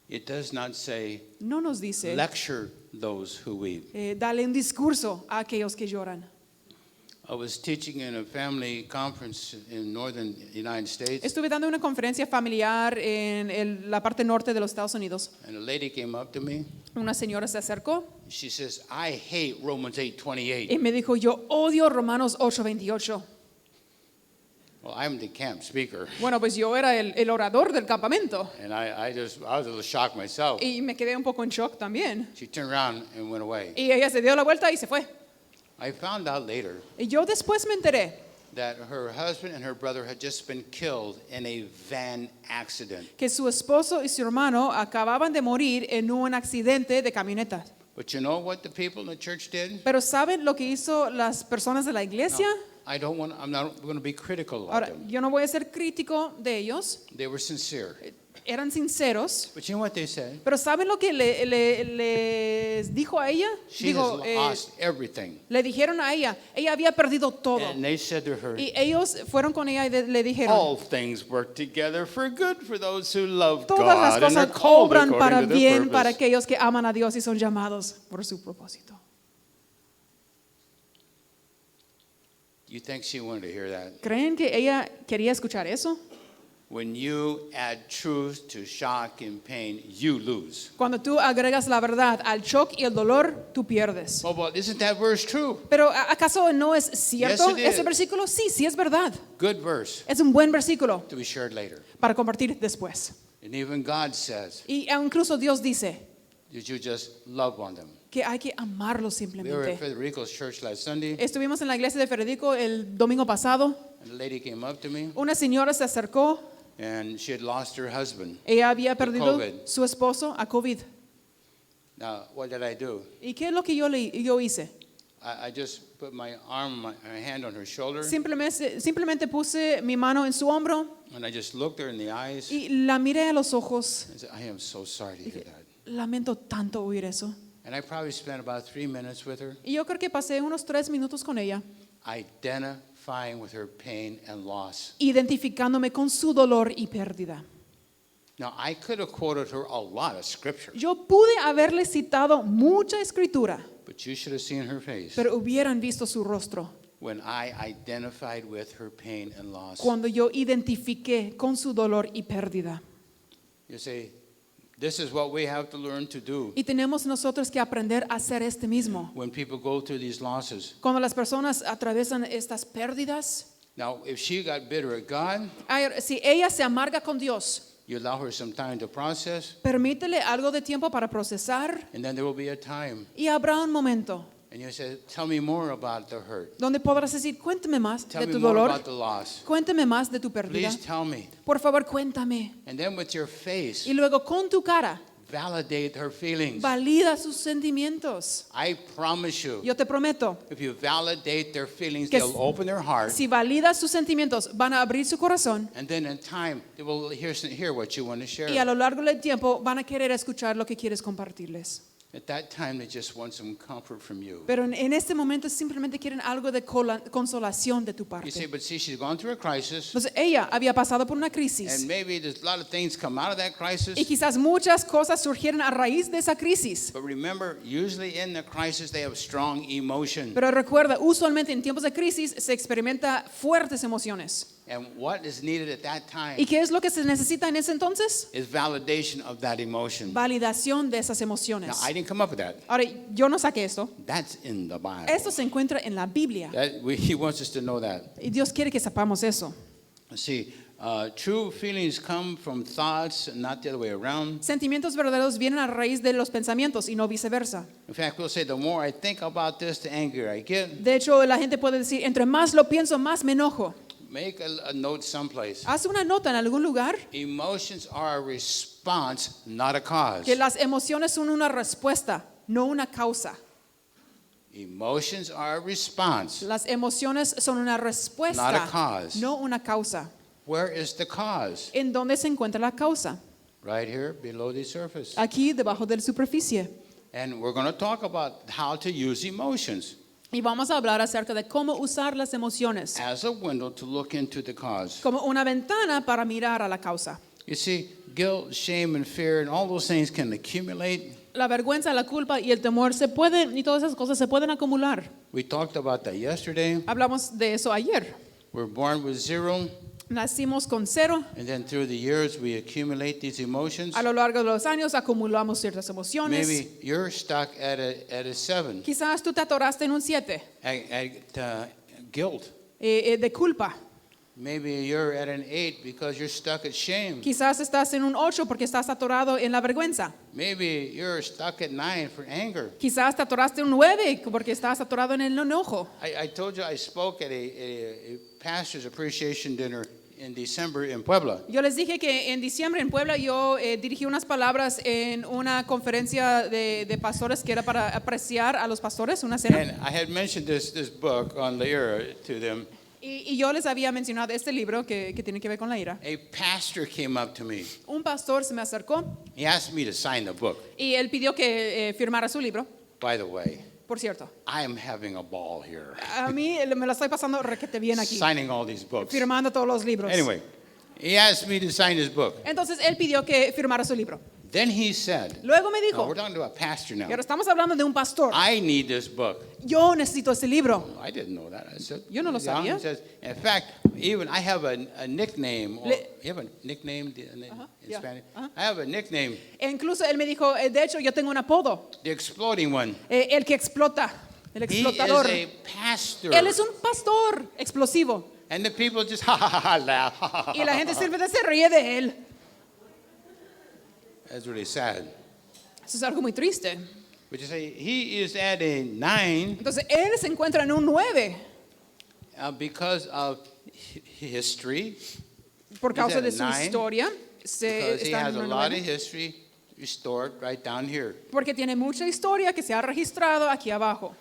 It does not say No nos dice, lecture those who weep. dale un discurso a aquellos que lloran. I was teaching in a family conference in northern United States, Estuve dando una conferencia familiar en la parte norte de los Estados Unidos. and a lady came up to me. Una señora se acercó She says, I hate Romans 8:28. y me dijo, yo odio Romanos 8:28. Well, I'm the camp speaker, Bueno, pues yo era el orador del campamento and I was a little shocked myself. y me quedé un poco en shock también. She turned around and went away. Y ella se dio la vuelta y se fue. I found out later Y yo después me enteré that her husband and her brother had just been killed in a van accident. que su esposo y su hermano acababan de morir en un accidente de camioneta. But you know what the people in the church did? Pero ¿saben lo que hizo las personas de la iglesia? I'm not going to be critical of Ahora, them. yo no voy a ser crítico de ellos. They were sincere. Eran sinceros. But you know what they said? Pero ¿saben lo que les dijo a ella? She has lost everything. Le dijeron a ella había perdido todo. And they said to her, Y ellos fueron con ella y le dijeron, all things work together for good for those who love todas las God and are cosas called obran para according to bien their para purpose. aquellos que aman a Dios y son llamados por su propósito. You think she wanted to hear that? ¿Creen que ella quería escuchar eso? When you add truth to shock and pain, you lose. Cuando tú agregas la verdad al shock y el dolor, tú pierdes. Oh, but isn't that verse true? Pero ¿acaso no es cierto Yes, it is. ese versículo? Sí, sí es verdad. Good verse Es un buen versículo to be shared later. para compartir después. And even God says, Y incluso Dios dice did you just love on them? que hay que amarlos We were at simplemente. Federico's church last Sunday, Estuvimos en la iglesia de Federico el domingo pasado. and a lady came up to me, Una señora se acercó. and she had lost her husband. Ella había perdido COVID. su esposo a COVID. Now, what did I do? ¿Y qué es lo que yo hice? I just put my hand on her shoulder, Simplemente puse mi mano en su hombro and I just looked her in the eyes y la miré a los ojos. and said, I am so sorry to hear that. Lamento tanto oír eso. And I probably spent about 3 minutes with her, Y yo creo que pasé unos 3 minutos con ella, identifying with her pain and loss. identificándome con su dolor y pérdida. Now, I could have quoted her a lot of scripture, Yo pude haberle citado mucha escritura, but you should have seen her face pero hubieran visto su rostro when I identified with her pain and loss. cuando yo identifiqué con su dolor y pérdida. You say, this is what we have to learn to do Y tenemos nosotros que aprender a hacer este mismo. when people go through these losses. Cuando las personas atraviesan estas pérdidas, Now, if she got bitter at God, si ella se amarga con Dios, you allow her some time to process, permítele algo de tiempo para procesar and then there will be a time. y habrá un momento And you say, tell me more about the hurt. donde podrás decir, cuéntame más Tell de me tu more dolor, about the loss. cuéntame más de tu pérdida. Please tell me. Por favor, cuéntame. And then with your face Y luego con tu cara, validate her feelings. Valida sus sentimientos. I promise you, Yo te prometo, if you validate their feelings, que they'll open their heart. si validas sus sentimientos, van a abrir su corazón And then in time, they will hear what you want to share. y a lo largo del tiempo van a querer escuchar lo que quieres compartirles. At that time, they just want some comfort from you. Pero en este momento simplemente quieren algo de consolación de tu You say, parte. but see, she's gone through a crisis, Entonces ella había pasado por una crisis and maybe there's a lot of things come out of that crisis. y quizás muchas cosas surgieron a raíz de esa crisis. But remember, usually in the crisis, they have strong emotion. Pero recuerda, usualmente en tiempos de crisis se experimenta fuertes emociones. And what is needed at that time ¿Y qué es lo que se necesita en ese entonces? is validation of that emotion. Validación de esas Now, emociones. I didn't come up with that. Ahora, yo no saqué esto. That's in the Bible. Esto se encuentra en la Biblia. He wants us to know that. Y Dios quiere que sepamos eso. See, true feelings come from thoughts, not the other way around. Sentimientos verdaderos vienen a raíz de los pensamientos y no viceversa. In fact, we'll say the more I think about this, the angrier I get. De hecho, la gente puede decir, entre más lo pienso, más me enojo. Make a note someplace. Haz una nota en algún lugar Emotions are a response, not a cause. que las emociones son una respuesta, no una causa. Emotions are a response. Las emociones son una Not a respuesta, cause. no una causa. Where is the cause? ¿En dónde se encuentra la causa? Right here below the surface. Aquí, debajo de la superficie. And we're going to talk about how to use emotions Y vamos a hablar acerca de cómo usar las emociones as a window to look into the cause. como una ventana para mirar a la causa. You see, guilt, shame, and fear, and all those things can accumulate. La vergüenza, la culpa y el temor se pueden, y todas esas cosas se pueden acumular. We talked about that yesterday. Hablamos de eso ayer. We're born with 0, Nacimos con 0. and then through the years we accumulate these emotions. A lo largo de los años acumulamos ciertas emociones. Maybe you're stuck at a 7, Quizás tú te atoraste en un 7 at guilt. de culpa. Maybe you're at an 8 because you're stuck at shame. Quizás estás en un 8 porque estás atorado en la vergüenza. Maybe you're stuck at 9 for anger. Quizás te atoraste en un 9 porque estás atorado en el enojo. I told you I spoke at a pastor's appreciation dinner in December in Puebla. Yo les dije que en diciembre en Puebla yo dirigí unas palabras en una conferencia de pastores que era para apreciar a los pastores, una cena. And I had mentioned this book on the air to them. Y yo les había mencionado este libro que tiene que ver con la ira. A pastor came up to me. Un pastor se me acercó He asked me to sign the book. y él pidió que firmara su libro. By the way, Por cierto, I am having a ball here. a mí me la estoy pasando requete bien aquí, Signing all these books. firmando todos los libros. Anyway, he asked me to sign his book. Entonces él pidió que firmara su libro. Then he said, Luego me now dijo, we're talking to a pastor now. y ahora estamos hablando de un pastor. I need this book. Yo necesito este libro. I didn't know that. I said, Yo no lo yeah. sabía. He says, in fact, even I have a nickname. You have a nickname in yeah. Spanish? I have a nickname, E incluso él me dijo, de hecho yo tengo un apodo, the exploding one. el que explota, el He is explotador. a pastor. Él es un pastor explosivo. And the people just ha ha ha laugh. Ha, ha, ha, Y la gente ha. siempre se ríe de él. That's really sad. Eso es algo muy triste. But you say he is at a 9 Entonces él se encuentra en un 9 because of history. por causa at de a su 9 historia. Se Because he está has en a un lot 9 of history restored right down here. porque tiene mucha historia que se ha registrado aquí abajo.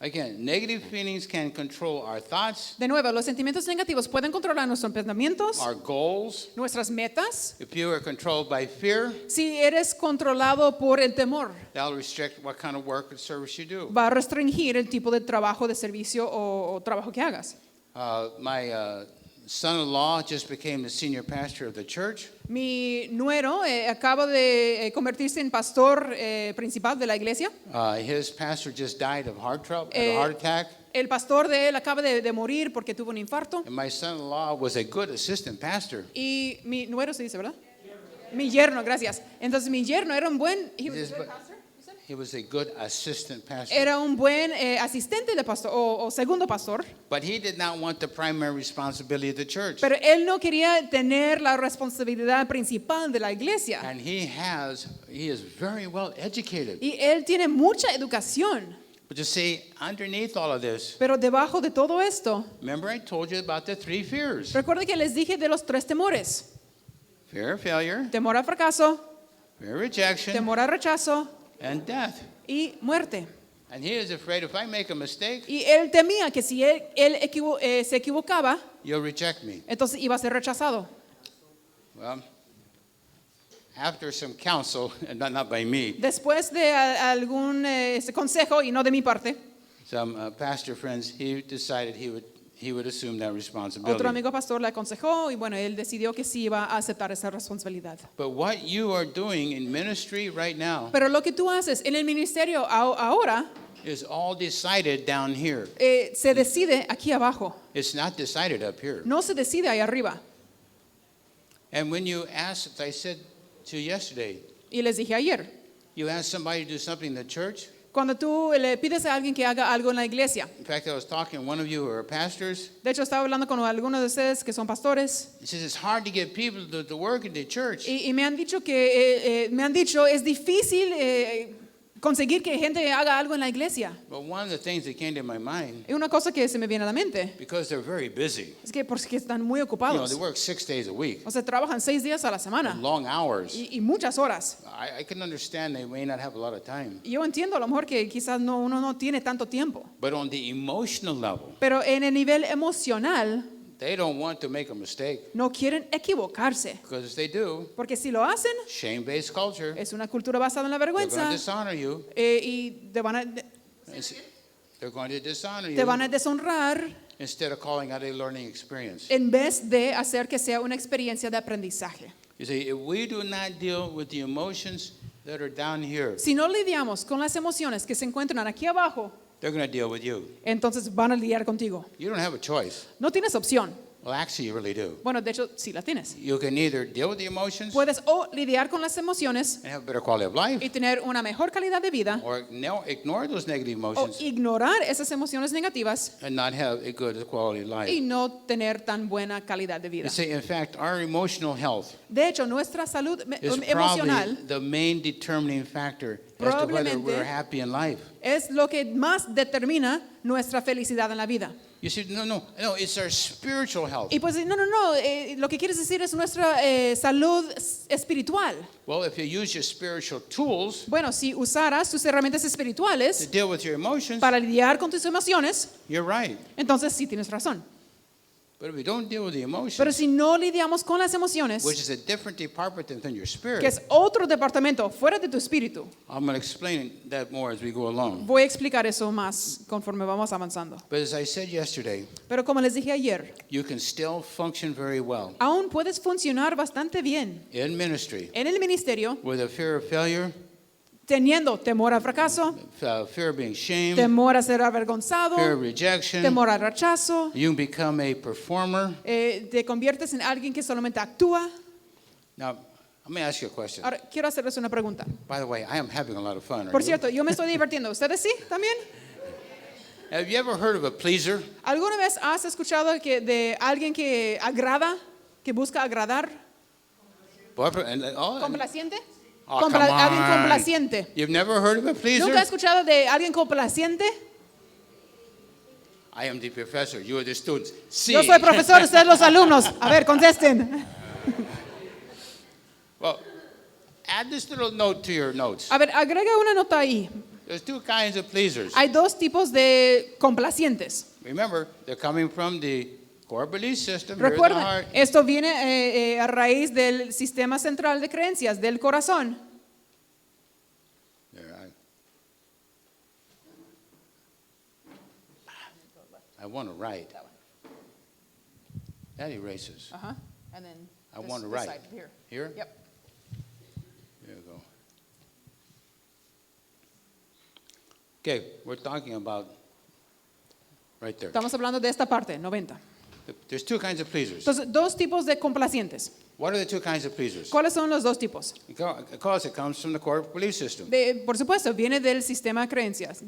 Again, negative feelings can control our thoughts, De nuevo, los sentimientos negativos pueden controlar nuestros pensamientos, our goals. nuestras metas. If you are controlled by fear, Si eres controlado por el temor, that'll restrict what kind of work or service you do. va a restringir el tipo de trabajo, de servicio o trabajo que hagas. My son-in-law just became the senior pastor of the church. Mi nuero acaba de convertirse en pastor principal de la iglesia. His pastor just died of heart trouble, Eh, a heart attack. El pastor de él acaba de morir porque tuvo un infarto. And my son-in-law was a good assistant pastor. Y mi nuero se dice, ¿verdad? Mi yerno, gracias. Entonces mi yerno era un buen, He was a good assistant pastor. era un buen asistente de pastor o segundo pastor. But he did not want the primary responsibility of the church. Pero él no quería tener la responsabilidad principal de la iglesia. And he is very well educated. Y él tiene mucha educación. But you see, underneath all of this, Pero debajo de todo esto, remember I told you about the 3 fears. recuerda que les dije de los 3 temores. Fear of failure, Temor al fracaso, fear of rejection, temor al rechazo and death. y muerte. And he is afraid if I make a mistake, Y él temía que si se equivocaba, you'll reject me. entonces iba a ser rechazado. Well, after some counsel, and not by me, Después de algún consejo, y no de mi parte, some pastor friends, he decided he would assume that responsibility. otro amigo pastor le aconsejó y bueno, él decidió que sí iba a aceptar esa responsabilidad. But what you are doing in ministry right now Pero lo que tú haces en el ministerio ahora is all decided down here. se decide aquí abajo, It's not decided up here. no se decide ahí arriba. And when you ask, as I said to you yesterday, Y les dije ayer, you ask somebody to do something in the church. cuando tú le pides a alguien que haga algo en la iglesia, In fact, I was talking to one of you who are pastors. de hecho estaba hablando con algunos de ustedes que son pastores, He says it's hard to get people to work in the church. y me han dicho es difícil conseguir que gente haga algo en la iglesia. But one of the things that came to my mind, Y una cosa que se me viene a la mente because they're very busy, es que porque están muy you know, ocupados. they work 6 days a week, O sea, trabajan 6 días a la semana long hours. y muchas horas. I can understand they may not have a lot of time. Y yo entiendo a lo mejor que quizás uno no tiene tanto tiempo, But on the emotional level, pero en el nivel emocional they don't want to make a mistake. no quieren equivocarse, Because if they do, porque si lo hacen shame-based culture, es una cultura basada en la they're going to vergüenza dishonor you. y te van They're going to dishonor te van you a deshonrar instead of calling out a learning experience. en vez de hacer que sea una experiencia de aprendizaje. You see, if we do not deal with the emotions that are down here, Si no lidiamos con las emociones que se encuentran aquí abajo, they're going to deal with you. entonces van a lidiar contigo. You don't have a choice. No tienes opción. Well, actually, you really do. Bueno, de hecho, sí la tienes. You can either deal with the emotions Puedes o lidiar con las emociones and have a better quality of life, y tener una mejor calidad de vida, or ignore those negative o emotions ignorar esas emociones negativas and not have a good quality of life. y no tener tan buena calidad de You vida. see, in fact, our emotional health De hecho, nuestra salud is emocional probably the main determining factor as to whether Probablemente- we're happy in life. es lo que más determina nuestra felicidad en la vida. You see, no, it's our spiritual health. Y pues no, lo que quieres decir es nuestra salud espiritual. Well, if you use your spiritual tools Bueno, si usaras tus herramientas to espirituales deal with your emotions, para lidiar con tus emociones, you're right. entonces sí tienes razón. But if we don't deal with the Pero emotions, si no lidiamos con las emociones, which is a different department than your que spirit, es otro departamento fuera de tu espíritu, I'm going to explain that more as we go along. voy a explicar eso más conforme vamos avanzando. But as I said yesterday, Pero como les dije ayer, you can still function very well aún puedes funcionar bastante bien in ministry en el ministerio with a fear of failure, teniendo temor al fracaso, fear of being shamed, temor a ser avergonzado, fear of rejection. temor al rechazo. You can become a performer. Te conviertes en alguien que solamente actúa. Now, let me ask you a question. Ahora, quiero hacerles una pregunta. By the way, I am having a lot of fun. Are Por you? cierto, yo me estoy divirtiendo. ¿Ustedes sí? ¿También? Have you ever heard of a pleaser? ¿Alguna vez has escuchado de alguien que agrada, que busca agradar? ¿Complaciente? Oh, come on. Alguien complaciente. You've never heard of a pleaser? ¿Nunca has escuchado de alguien complaciente? I am the professor. You are the students. Sí. Yo soy profesor, ustedes los alumnos. A ver, contesten. Well, add this little note to your notes. A ver, agrega una nota ahí. There's two kinds of pleasers. Hay dos tipos de complacientes. Remember, they're coming from the core belief system. Here in the Recuerden, heart. esto viene a raíz del sistema central de creencias, del corazón. There, I want to write. That erases. Uh-huh. And then I want to write. Here. Here? Yep. There you go. Okay, we're talking about right there. Estamos hablando de esta parte, 90. There's two kinds of pleasers. Entonces, dos tipos de complacientes. What are the two kinds of pleasers? ¿Cuáles son los dos tipos? Because it comes from the core belief system. Por supuesto, viene del sistema de creencias.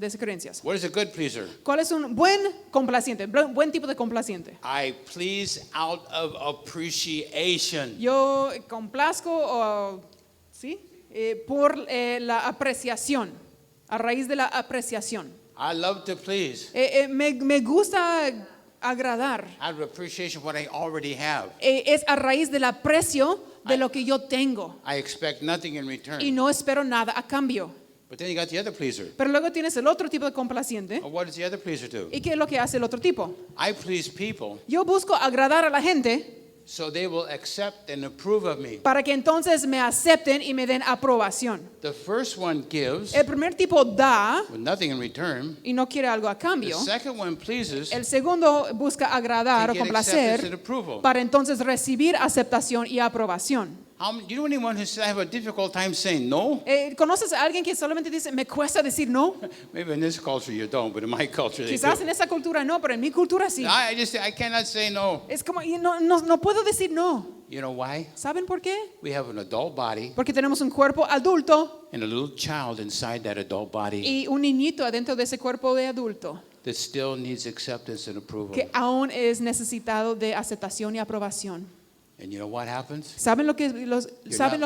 What is a good pleaser? ¿Cuál es un buen complaciente? Buen tipo de complaciente. I please out of appreciation. Yo complazco ¿sí? Por la apreciación, a raíz de la apreciación. I love to please Me gusta agradar. out of appreciation what I already have. Es a raíz del aprecio de lo que yo tengo I expect nothing in return. y no espero nada a cambio. But then you got the other pleaser. Pero luego tienes el otro tipo de complaciente. What does the other pleaser do? ¿Y qué es lo que hace el otro tipo? I please people Yo busco agradar a la gente so they will accept and approve of me. para que entonces me acepten y me den aprobación. The first one gives El primer tipo da with nothing in return. y no quiere algo a The cambio. second one pleases El segundo busca agradar to o get acceptance and complacer approval. para entonces recibir aceptación y aprobación. You know anyone who says I have a difficult time saying no? ¿Conoces a alguien que solamente dice, me cuesta decir no? Maybe in this culture you don't, but in my culture they Quizás do. en esa cultura no, pero en mi cultura sí. I cannot say no. Es como, y no puedo decir no. You know why? ¿Saben por qué? We have an adult body Porque tenemos un cuerpo adulto and a little child inside that adult body y un niñito adentro de ese cuerpo de adulto that still needs acceptance and approval. que aún es necesitado de aceptación y aprobación. And you know what happens? ¿Saben lo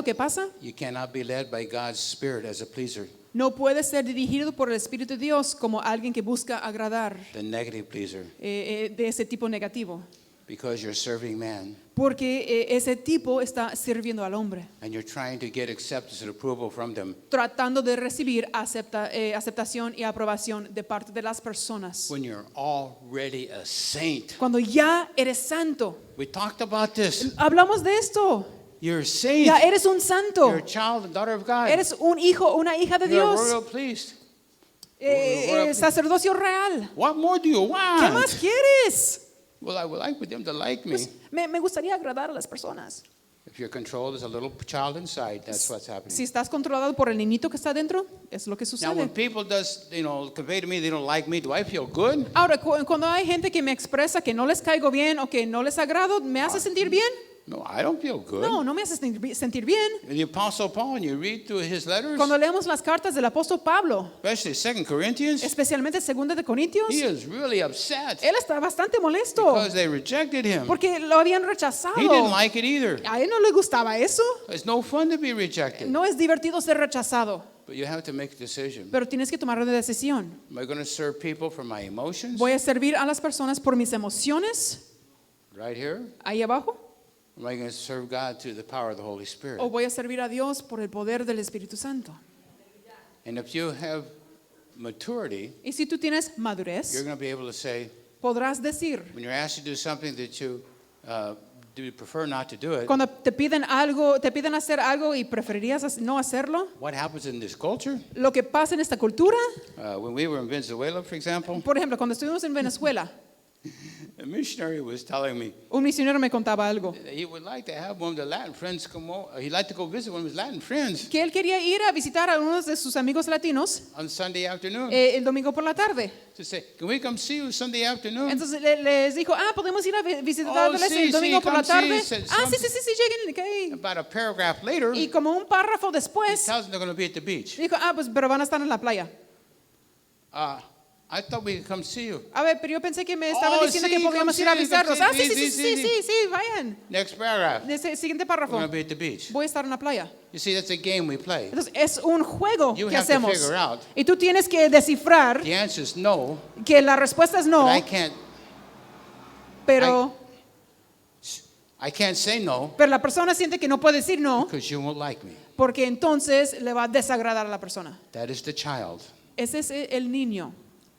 que pasa? You cannot be led by God's Spirit as a pleaser, No puede ser dirigido por el Espíritu de Dios como alguien que busca agradar the negative pleaser, de ese tipo negativo. because you're serving man Porque ese tipo está sirviendo al hombre, and you're trying to get acceptance and approval from them. tratando de recibir aceptación y aprobación de parte de las personas. When you're already a saint. Cuando ya eres santo, We talked about this. hablamos de esto. You're a saint. Ya eres un You're santo, a child and daughter of God. eres un hijo, una hija de You're a Dios, royal priest. royal priest. sacerdocio real. What more do you want? ¿Qué más quieres? Well, I would like for them to like me. Pues, me gustaría agradar a las personas. If you're controlled as a little child inside, that's what's happening. Si estás controlado por el niñito que está dentro, es lo que Now, when sucede. people convey to me they don't like me, do I feel good? Ahora, cuando hay gente que me expresa que no les caigo bien o que no les agrado, ¿me hace sentir bien? No, I don't feel good. No me hace sentir bien. The Apostle Paul, when you read through his letters, Cuando leemos las cartas del apóstol Pablo, especially 2 Corinthians, especialmente 2 de Corintios, he is really upset él está bastante molesto because they rejected him. porque lo habían rechazado. He didn't like it either. A él no le gustaba eso. It's no fun to be rejected. No es divertido ser rechazado, But you have to make a decision. pero tienes que tomar una decisión. Am I going to serve people for my emotions ¿Voy a servir a las personas por mis emociones right here? ahí abajo? Or am I going to serve God through the power of the Holy Spirit? ¿O voy a servir a Dios por el poder del Espíritu Santo? And if you have maturity, Y si tú tienes you're madurez, going to be able to say, podrás decir, when you're asked to do something that you do prefer not to do it, cuando te piden hacer algo y preferirías no hacerlo, what happens in this culture? lo que pasa en esta cultura, When we were in Venezuela, for example, por ejemplo, cuando estuvimos en Venezuela, a missionary was telling me un misionero me contaba algo, that he would like to have one of the Latin friends come over. He'd like to go visit one of his Latin friends que él quería ir a visitar a uno de sus amigos latinos on Sunday afternoon. el domingo por la tarde. To say, can we come see you Sunday afternoon? Entonces les dijo, podemos ir a visitarles Oh, sí, el domingo sí, por la come tarde. see, Sí, lleguen. Okay. About a paragraph later, Y como un párrafo he después, tells them they're going to be at the beach. dijo, pues pero van a estar en la playa. I thought we could come see you. A ver, pero yo pensé que me estaba Oh, diciendo sí, que podíamos ir a sí, visitarlos. sí, Sí, vayan. Next paragraph, Siguiente we're párrafo. going to be at the beach. Voy a estar en la playa. You see, that's a game we play. Entonces, es un juego You que have to hacemos. figure out. Y tú tienes que descifrar The answer is no, que la respuesta es no, but I can't say no pero la persona siente que no puede decir no, because you won't like me. porque entonces le va a desagradar a la persona. That is the child. Ese es el niño.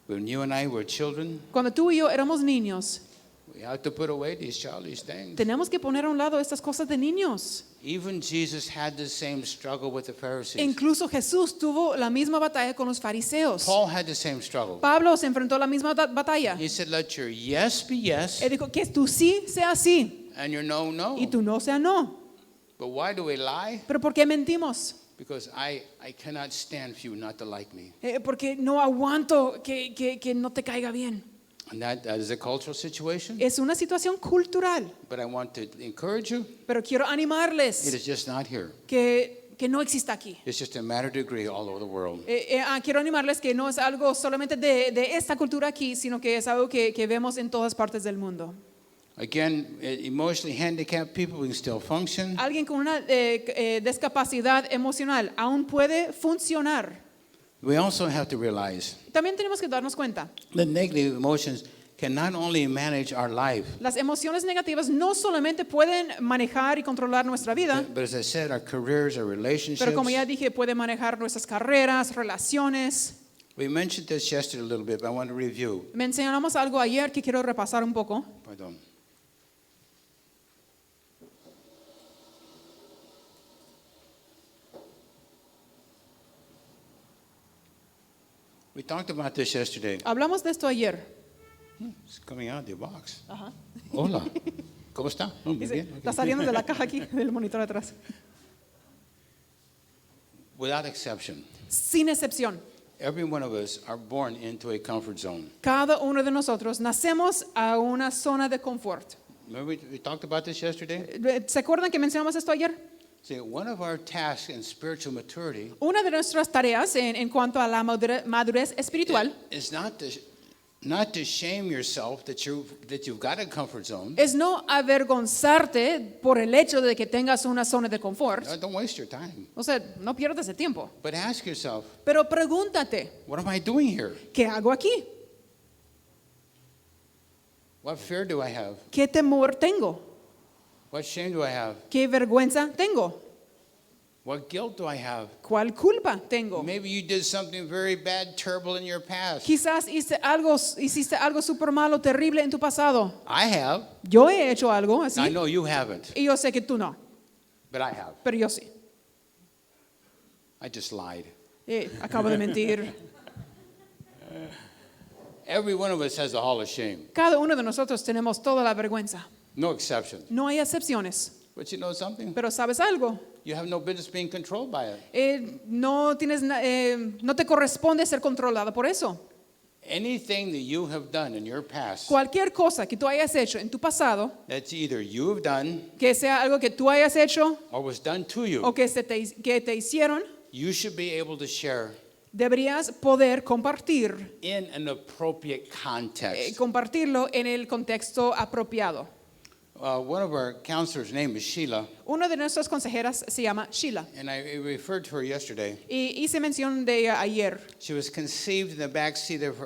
When you and I were children, Cuando tú y yo éramos niños, we have to put away these childish things. tenemos que poner a un lado estas cosas de niños. Even Jesus had the same struggle with the Pharisees. Incluso Jesús tuvo la misma batalla con los fariseos. Paul had the same struggle. Pablo se enfrentó a la misma batalla. He said, let your yes be yes Él dijo que tu sí sea sí and your no, no. y tu no sea no. But why do we lie? ¿Pero por qué mentimos? Because I cannot stand for you not to like me. Porque no aguanto que no te caiga bien. And that is a cultural situation. Es una situación cultural, But I want to encourage you. pero quiero It animarles is just not here. que no exista aquí. It's just a matter of degree all over the world. Quiero animarles que no es algo solamente de esta cultura aquí, sino que es algo que vemos en todas partes del mundo. Again, emotionally handicapped people can still function. Alguien con una discapacidad emocional aún puede funcionar. We also have to realize También tenemos que darnos cuenta that negative emotions can not only manage our life, Las emociones negativas no solamente pueden manejar y controlar nuestra vida, but as I said, our careers, our relationships. pero como ya dije, puede manejar nuestras carreras, relaciones. We mentioned this yesterday a little bit, but I want to review. Mencionamos algo ayer que quiero repasar un poco. Pardon. We talked about this yesterday. Hablamos de esto ayer. It's coming out of the box. Ajá. Hola. ¿Cómo está? Oh, muy Dice, bien. está saliendo de la caja aquí, del monitor atrás. Without exception, Sin excepción, every one of us are born into a comfort zone. cada uno de nosotros nacemos a una zona de confort. Remember we talked about this yesterday? ¿Se acuerdan que mencionamos esto ayer? See, one of our tasks in spiritual maturity Una de nuestras tareas en cuanto a la madurez espiritual is not to shame yourself that you've got a comfort zone. es no avergonzarte por el hecho de que tengas una zona de confort. Don't waste your time. O sea, no pierdas el tiempo. But ask yourself, Pero pregúntate, what am I doing here? ¿qué hago aquí? What fear do I have? ¿Qué temor tengo? What shame do I have? ¿Qué vergüenza tengo? What guilt do I have? ¿Cuál culpa tengo? Maybe you did something very bad, terrible in your past. Quizás hiciste algo súper malo, terrible en tu pasado. I have. Yo he hecho algo así I know you haven't, y yo sé que tú no, but I have. pero yo sí. I just lied. Acabo de mentir. Every one of us has a hall of shame. Cada uno de nosotros tenemos toda la vergüenza. No exception. No hay excepciones. But you know something? Pero ¿sabes algo? You have no business being controlled by it. No te corresponde ser controlado por eso. Anything that you have done in your past Cualquier cosa que tú hayas hecho en tu pasado, that's either you have done que sea algo que tú hayas hecho or was done to you, o que te hicieron, you should be able to share deberías poder compartir, in an appropriate context. compartirlo en el contexto apropiado. One of our counselors' name is Sheila, Una de nuestras consejeras se llama Sheila and I referred to her yesterday. y hice mención de ella ayer. She was conceived in the back seat of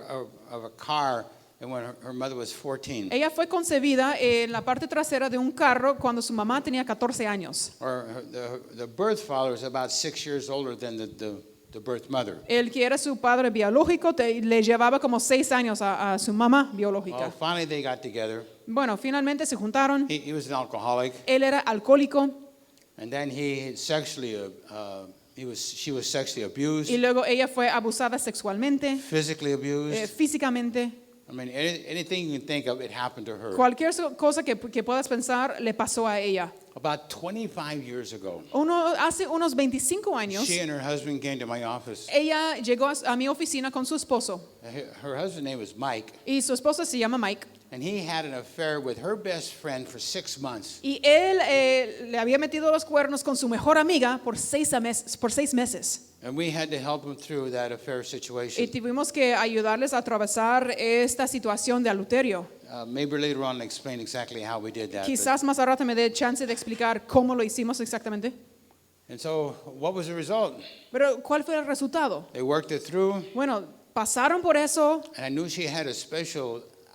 a car and when her mother was 14. Ella fue concebida en la parte trasera de un carro cuando su mamá tenía 14 años. The birth father was about 6 years older than the birth mother. El que era su padre biológico le llevaba como 6 años a su mamá biológica. Finally they got together. Bueno, finalmente se juntaron. He was an alcoholic, Él era alcohólico and then she was sexually abused, y luego ella fue abusada sexualmente, physically abused. físicamente. I mean, anything you can think of, it happened to her. Cualquier cosa que puedas pensar le pasó a ella. About 25 years ago, Hace unos 25 años, she and her husband came to my office. ella llegó a mi oficina con su esposo Her husband's name was Mike, y su esposo se llama Mike. and he had an affair with her best friend for 6 months. Y él le había metido los cuernos con su mejor amiga por 6 meses. And we had to help him through that affair Y situation. tuvimos que ayudarles a atravesar esta situación de adulterio. Maybe later on I'll explain exactly how we did that. Quizás más a rato me dé chance de explicar cómo lo hicimos exactamente. And so what was the result? Pero ¿cuál fue el resultado? They worked it through, Bueno, pasaron por eso. and I knew she had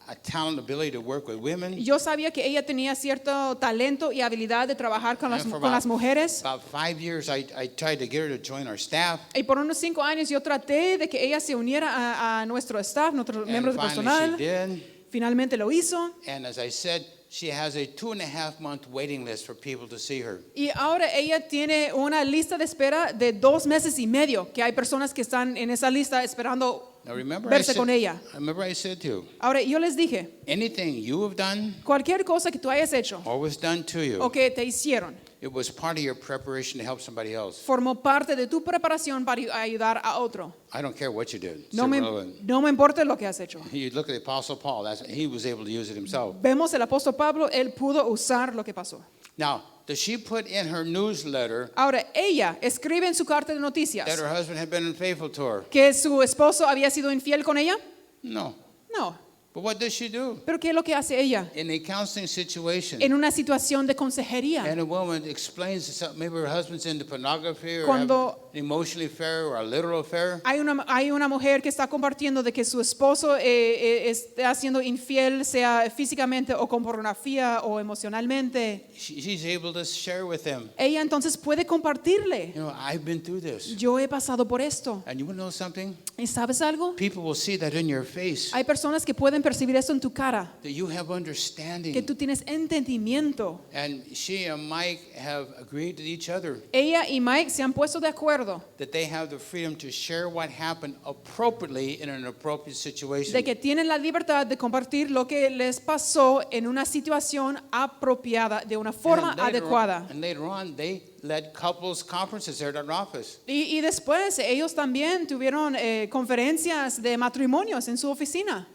a talent, ability to work with women. Yo sabía que ella tenía cierto talento y habilidad de trabajar con And for las mujeres. About 5 years, I tried to get her to join our staff. Y por unos 5 años yo traté de que ella se uniera a nuestro staff, nuestros miembros And de finally personal. she did. Finalmente lo hizo. And as I said, she has a 2.5-month waiting list for people to see her. Y ahora ella tiene una lista de espera de 2 meses y medio, que hay personas que están en esa lista esperando Now remember, verse con ella. I said to you, Ahora yo les dije, anything you have done cualquier cosa que tú hayas hecho or was done to you, o que te hicieron, it was part of your preparation to help somebody else. formó parte de tu preparación para ayudar a otro. I don't care what you did. It's No irrelevant. me importa lo que has hecho. You look at the Apostle Paul, he was able to use it himself. Vemos el apóstol Pablo, él pudo usar lo que pasó. Now, does she put in her newsletter Ahora, ella escribe en su carta de that noticias her husband had been unfaithful to her? que su esposo había sido infiel con ella. No. No, But what does she do? pero ¿qué es lo que hace ella? In a counseling situation, En una situación de consejería. and a woman explains that maybe her husband's into pornography or Cuando emotional affair or a literal affair, hay una mujer que está compartiendo de que su esposo está siendo infiel, sea físicamente o con pornografía o emocionalmente. she's able to share with them, Ella entonces puede compartirle. I've been through this. Yo he pasado por esto. And you want to know something? ¿Y sabes algo? People will see that in your face, Hay personas que pueden percibir esto en tu cara, that you have que understanding. tú tienes entendimiento. And she and Mike have agreed with each other Ella y Mike se han puesto de acuerdo that they have the freedom to share what happened appropriately in an appropriate situation. de que tienen la libertad de compartir lo que les pasó en una situación apropiada, de una forma adecuada. And later on, they led couples conferences there at our office. Y después ellos también tuvieron conferencias de matrimonios en su oficina.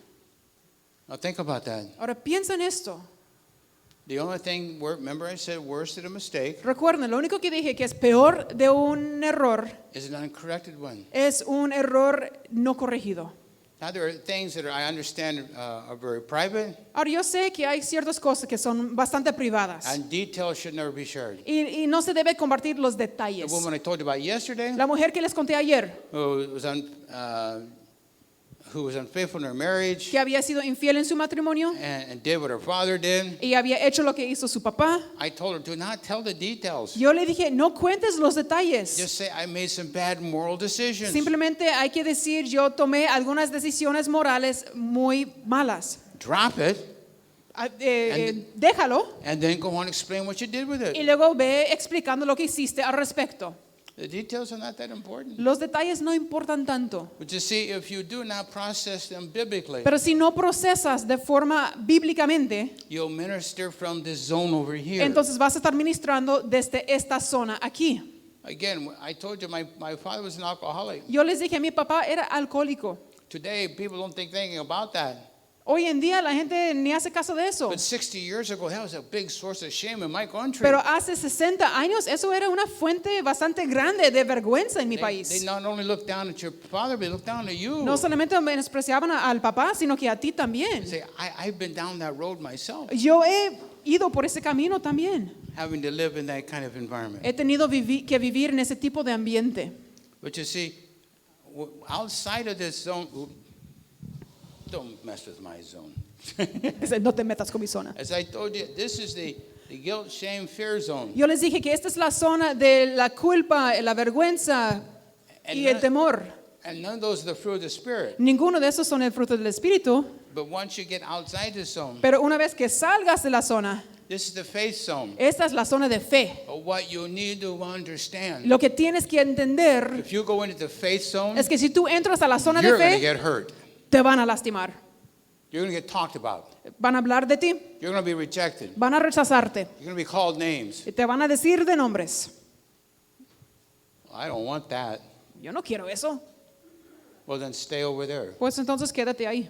Now think about that. Ahora piensa en esto. The only thing, remember I said worse than a mistake Recuerden, lo único que dije que es peor de un error is an uncorrected one. es un error no corregido. Now there are things that I understand are very private, Ahora yo sé que hay ciertas cosas que son bastante privadas and details should never be shared. y no se debe compartir los The detalles. woman I told you about yesterday, La mujer que les conté ayer, who was unfaithful in her marriage que había sido infiel en su matrimonio and did what her father did, y había hecho lo que hizo su papá, I told her, do not tell the details. yo le dije, no cuentes los detalles. Just say, I made some bad moral decisions. Simplemente hay que decir, yo tomé algunas decisiones morales muy malas. Drop it, Déjalo and then go on and explain what you did with y it. luego ve explicando lo que hiciste al respecto. The details are not that important. Los detalles no importan tanto, But you see, if you do not process them biblically, pero si no procesas de forma bíblicamente, you'll minister from this zone over here. entonces vas a estar ministrando desde esta zona aquí. Again, I told you my father was an alcoholic. Yo les dije, mi papá era alcohólico. Today, people don't think anything about that. Hoy en día la gente ni hace caso de eso. But 60 years ago, that was a big source of shame in my country. Pero hace 60 años eso era una fuente bastante grande de vergüenza en mi They país. not only looked down at your father, but they looked down at you. No solamente menospreciaban al papá, sino que a ti también. Say, I've been down that road myself, Yo he ido por ese camino también. having to live in that kind of environment. He tenido que vivir en ese tipo de ambiente. But you see, outside of this zone, don't mess with my zone. No te metas con mi zona. As I told you, this is the guilt, shame, fear zone. Yo les dije que esta es la zona de la culpa, la vergüenza y el temor. And none of those are the fruit of the Spirit. Ninguno de esos son el fruto del Espíritu. But once you get outside this zone, Pero una vez que salgas de la zona, this is the faith zone. esta es la zona de fe. But what you need to understand, Lo que tienes que entender if you go into the faith zone, es que si tú entras a la zona de you're going to fe, get hurt. te van a lastimar. You're going to get talked about. Van a hablar de ti, You're going to be rejected. van a rechazarte, You're going to be called names. y te van a decir de nombres. I don't want that. Yo no quiero eso. Well, then stay over there. Pues entonces quédate ahí.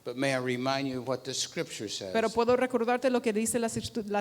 But may I remind you of what the Scripture says? Pero puedo recordarte lo que dice las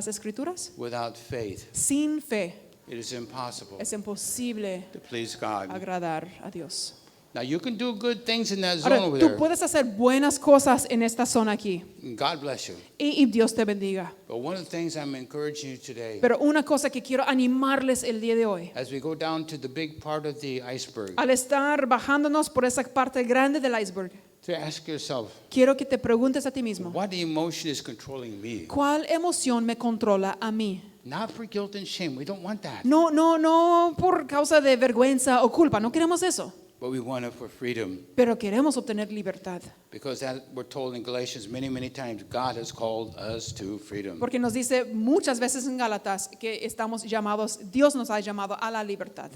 escrituras. Without faith, Sin fe it is impossible es imposible to please God. agradar a Dios. Now, you can do good things in that zone Ahora, over tú there. puedes hacer buenas cosas en esta zona aquí. God bless you. Y Dios te bendiga. But one of the things I'm encouraging you today, Pero una cosa que quiero animarles el día de hoy, as we go down to the big part of the iceberg, al estar bajándonos por esa parte grande del iceberg, to ask yourself, quiero que te preguntes a ti mismo, what emotion is controlling me? ¿cuál emoción me controla a mí? Not for guilt and shame. We don't want that. No por causa de vergüenza o culpa, no queremos eso. But we want it for freedom. Pero queremos obtener libertad. Because that we're told in Galatians many, many times, God has called us to freedom. Porque nos dice muchas veces en Gálatas que estamos llamados, Dios nos ha llamado a la libertad.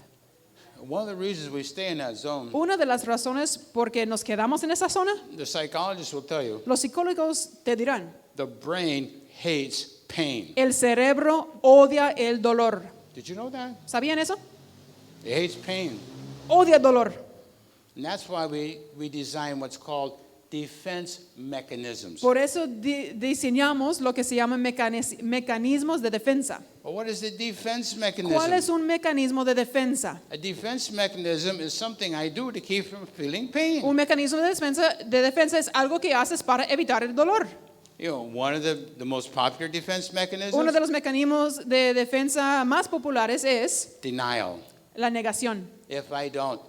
One of the reasons we stay in that zone, Una de las razones por que nos quedamos en esa zona, the psychologists will tell you, los psicólogos te dirán, the brain hates pain. el cerebro odia el dolor. Did you know that? ¿Sabían eso? It hates pain. Odia el dolor. And that's why we design what's called defense mechanisms. Por eso diseñamos lo que se llaman mecanismos de defensa. Well, what is the defense mechanism? ¿Cuál es un mecanismo de defensa? A defense mechanism is something I do to keep from feeling pain. Un mecanismo de defensa es algo que haces para evitar el dolor. You know, one of the most popular defense mechanisms, Uno de los mecanismos de defensa más populares es denial. La negación. If I don't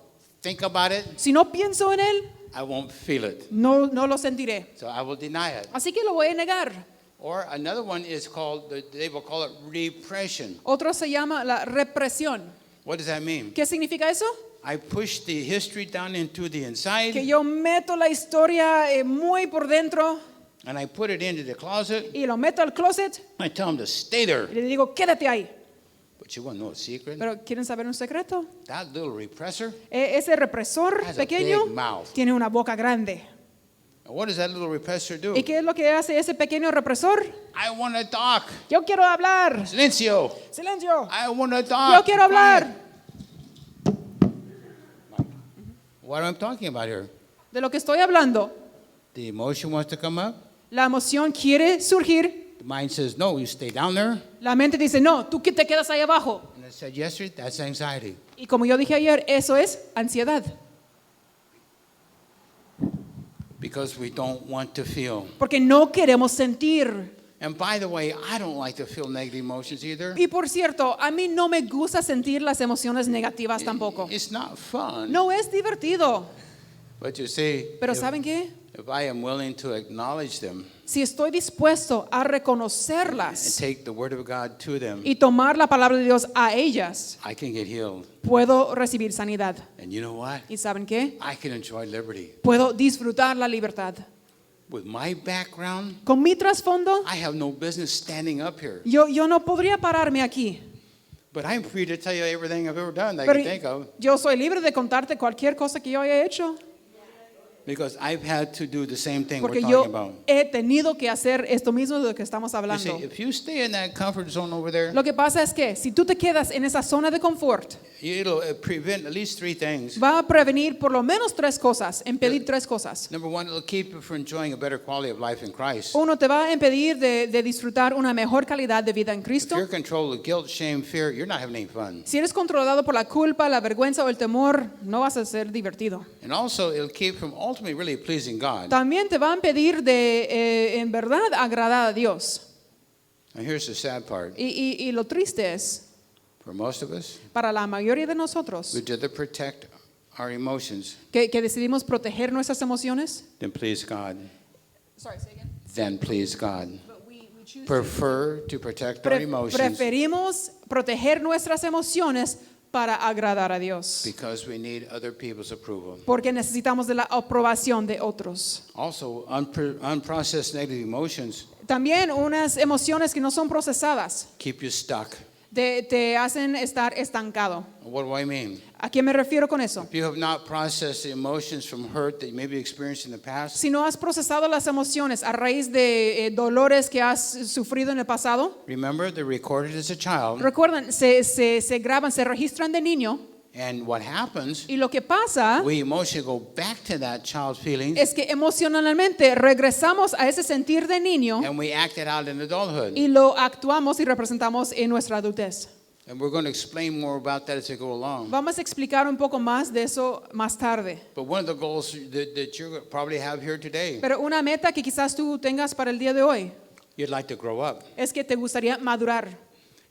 think about it, Si no pienso en él, I won't feel it. no lo sentiré. So I will deny it. Así que lo voy a negar. Or another one is called, they will call it repression. Otro se llama la represión. What does that mean? ¿Qué significa eso? I push the history down into the Que inside yo meto la historia muy por dentro and I put it into the closet. y lo meto al closet I tell them to stay there. y le digo, quédate ahí. But you want to know a secret? Pero ¿quieren saber un secreto? That little repressor, Ese represor Has a pequeño big mouth. tiene una boca grande. and what does that little repressor do? ¿Y qué es lo que hace ese pequeño represor? I want to talk. Yo quiero hablar. Silencio. Silencio. I want to talk. Yo quiero hablar. What am I talking about here? De lo que estoy hablando. The emotion wants to come up. La emoción quiere surgir. The mind says, no, you stay down there. La mente dice, no, tú que te quedas ahí abajo. And I said yesterday, that's anxiety. Y como yo dije ayer, eso es ansiedad. Because we don't want to feel. Porque no queremos sentir. And by the way, I don't like to feel negative emotions either. Y por cierto, a mí no me gusta sentir las emociones negativas tampoco. It's not fun. No es divertido. But you see, Pero ¿saben qué? if I am willing to acknowledge them Si estoy dispuesto a and reconocerlas take the word of God to them, y tomar la palabra de Dios a ellas, I can get healed. puedo recibir sanidad. And you know what? ¿Y saben qué? I can enjoy liberty. Puedo disfrutar la libertad. With my background, Con mi trasfondo, I have no business standing up here. yo no podría pararme aquí. But I'm free to tell you everything I've ever done that I Pero can think of. yo soy libre de contarte cualquier cosa que yo haya hecho. Because I've had to do the same thing we're Porque talking yo about. he tenido que hacer esto mismo de lo que estamos You hablando. see, if you stay in that comfort zone over there, Lo que pasa es que si tú te quedas en esa zona de confort, it'll prevent at least three things. va a prevenir por lo menos tres cosas, impedir tres cosas. Number one, it'll keep you from enjoying a better quality of life in Christ. Uno, te va a impedir de disfrutar una mejor calidad de vida en If Cristo. you're controlled with guilt, shame, fear, you're not having any fun. Si eres controlado por la culpa, la vergüenza o el temor, no vas a ser divertido. And also, it'll keep from ultimately really pleasing God. También te va a impedir de, en verdad, agradar a Dios. And here's the sad part. Y lo triste es, For most of us, para la mayoría de nosotros, we'd rather protect our emotions que decidimos proteger nuestras emociones, than please God. Sorry, say again. Than please God. But we choose Prefer to protect our emotions preferimos proteger nuestras emociones para agradar a Dios, because we need other people's approval. porque necesitamos de la aprobación de otros. Also, unprocessed negative emotions También unas emociones que no son procesadas keep you stuck. te hacen estar estancado. What do I mean? ¿A qué me refiero con eso? If you have not processed the emotions from hurt that you maybe experienced in the past, Si no has procesado las emociones a raíz de dolores que has sufrido en el pasado, remember they're recorded as a child, recuerdan, se graban, se registran de niño, and what happens, y lo que pasa we emotionally go back to that child's feelings es que emocionalmente regresamos a ese sentir de niño and we act it out in adulthood. y lo actuamos y representamos en nuestra adultez. And we're going to explain more about that as we go along. Vamos a explicar un poco más de eso más tarde. But one of the goals that you probably have here today, Pero una meta que quizás tú tengas para el día de hoy you'd like to grow up. es que te gustaría madurar.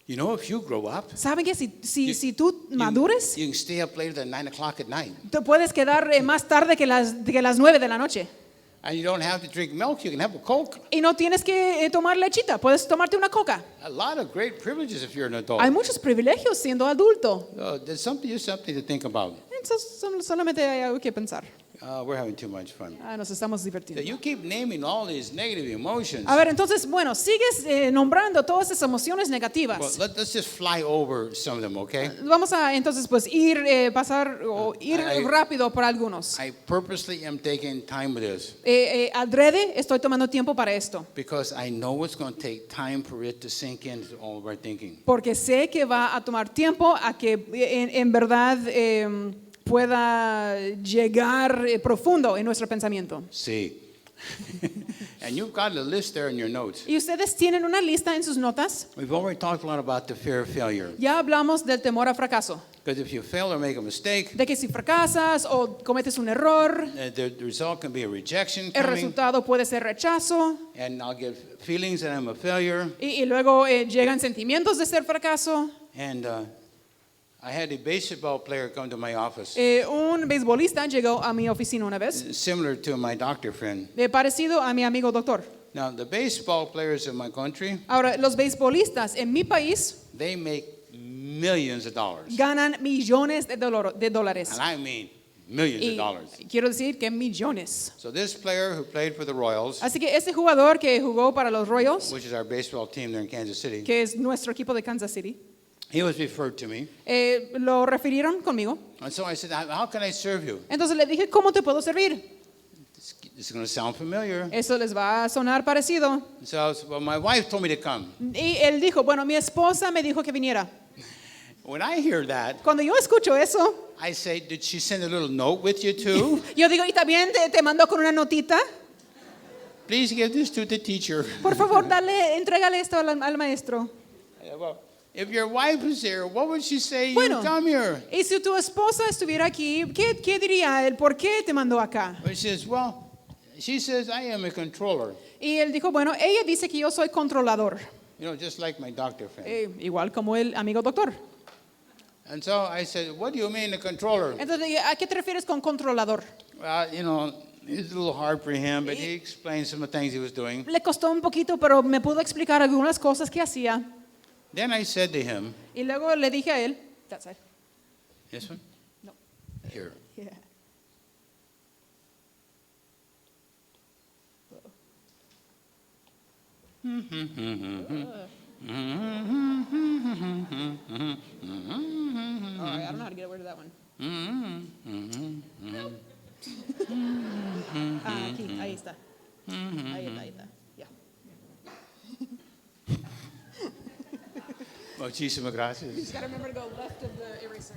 You know, if you grow up, ¿Saben que si tú madures, you can stay up later than 9 o'clock at night. te puedes quedar más tarde que las 9 de la noche? And you don't have to drink milk, you can have a Coke. Y no tienes que tomar lechita, puedes tomarte una coca. A lot of great privileges if you're an adult. Hay muchos privilegios siendo adulto. There's something to think about. Entonces, solamente hay algo que pensar. We're having too much fun. Nos estamos So divirtiendo. you keep naming all these negative emotions. A ver, entonces, bueno, sigues nombrando todas esas emociones Well, negativas. let's just fly over some of them, okay? Vamos a entonces pues pasar o ir rápido por algunos. I purposely am taking time with this Adrede estoy tomando tiempo para esto, because I know it's going to take time for it to sink into all of our thinking. porque sé que va a tomar tiempo a que en verdad pueda llegar profundo en nuestro pensamiento. See. And you've got a list there in your notes. Y ustedes tienen una lista en sus notas. We've already talked a lot about the fear of failure. Ya hablamos del temor a fracaso, Because if you fail or make a mistake, de que si fracasas o cometes un error, the result can be a rejection el coming, resultado puede ser rechazo and I'll get feelings that I'm a failure, y luego llegan sentimientos de ser fracaso. and I had a baseball player come to my office, Un beisbolista llegó a mi oficina una vez, similar to my doctor friend. parecido a mi amigo doctor. Now, the baseball players in my country, Ahora, los beisbolistas en mi país they make millions of dollars. ganan millones de dólares. And I mean millions of Y dollars. quiero decir que millones. So this player who played for the Royals, Así que ese jugador que jugó para los Royals, which is our baseball team there in Kansas City, que es nuestro equipo de Kansas City, he was referred to me. lo refirieron conmigo. And so I said, how can I serve you? Entonces le dije, ¿cómo te puedo servir? This is going to sound familiar. Eso les va a sonar parecido. So I was, well, my wife told me to come. Y él dijo, bueno, mi esposa me dijo que viniera. When I hear that, Cuando yo escucho eso, I say, did she send a little note with you too? yo digo, ¿y también te mandó con una notita? Please give this to the teacher. Por favor, entrégale esto al maestro. Well, if your wife is here, what would she say? Bueno, You come here. y si tu esposa estuviera aquí, ¿qué diría él? ¿Por qué te mandó acá? Well, she says, I am a controller. Y él dijo, bueno, ella dice que yo soy controlador, You know, just like my doctor friend. igual como el amigo doctor. And so I said, what do you mean a controller? Entonces, ¿a qué te refieres con controlador? Well, you know, it's a little hard for him, but he explained some of the things he was doing. Le costó un poquito, pero me pudo explicar algunas cosas que hacía. Then I said to him, Y luego le dije a él, that's it. this one? No. Here. Yeah. I don't know how to get rid of that one. Aquí, ahí está. Ahí está. Yeah. Muchísimas gracias. Just gotta remember to go left of the eraser.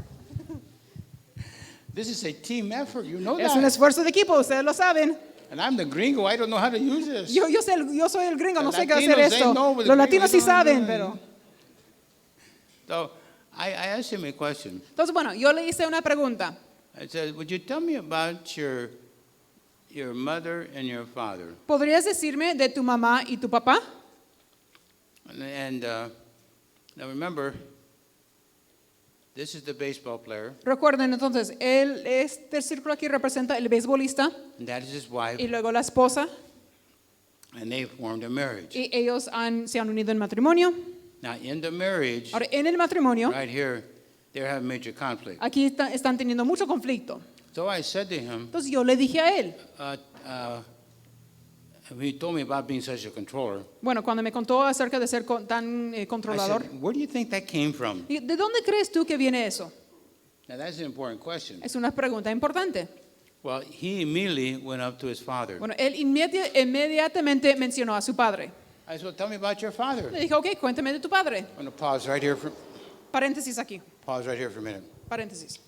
This is a team effort, you know Es un that. esfuerzo de equipo, ustedes lo saben. And I'm the gringo, I don't know how to use this. Yo soy el gringo, no sé qué hacer Latinos, they esto. know, but Los the latinos sí gringos don't saben, know. pero... So I asked him a question. Entonces, bueno, yo le hice una pregunta. I said, would you tell me about your mother and your father? ¿Podrías decirme de tu mamá y tu papá? And now remember, this is the baseball player, Recuerden entonces, este círculo aquí representa el beisbolista and that is his wife, y luego la esposa, and they formed a marriage. y ellos se han unido en matrimonio. Now, in the marriage, Ahora, en el matrimonio, right here, they're having major conflict. aquí están teniendo mucho conflicto. So I said to him, Entonces yo le dije a él, he told me about being such a controller. bueno, cuando me contó acerca de ser tan I controlador, said, where do you think that came from? y, ¿de dónde crees tú que viene eso? Now, that's an important question. Es una pregunta importante. Well, he immediately went up to his father. Bueno, él inmediatamente mencionó a su padre. I said, well, tell me about your father. Le dije, ok, cuéntame de tu padre. I'm going to pause right here for Paréntesis aquí, a minute. paréntesis.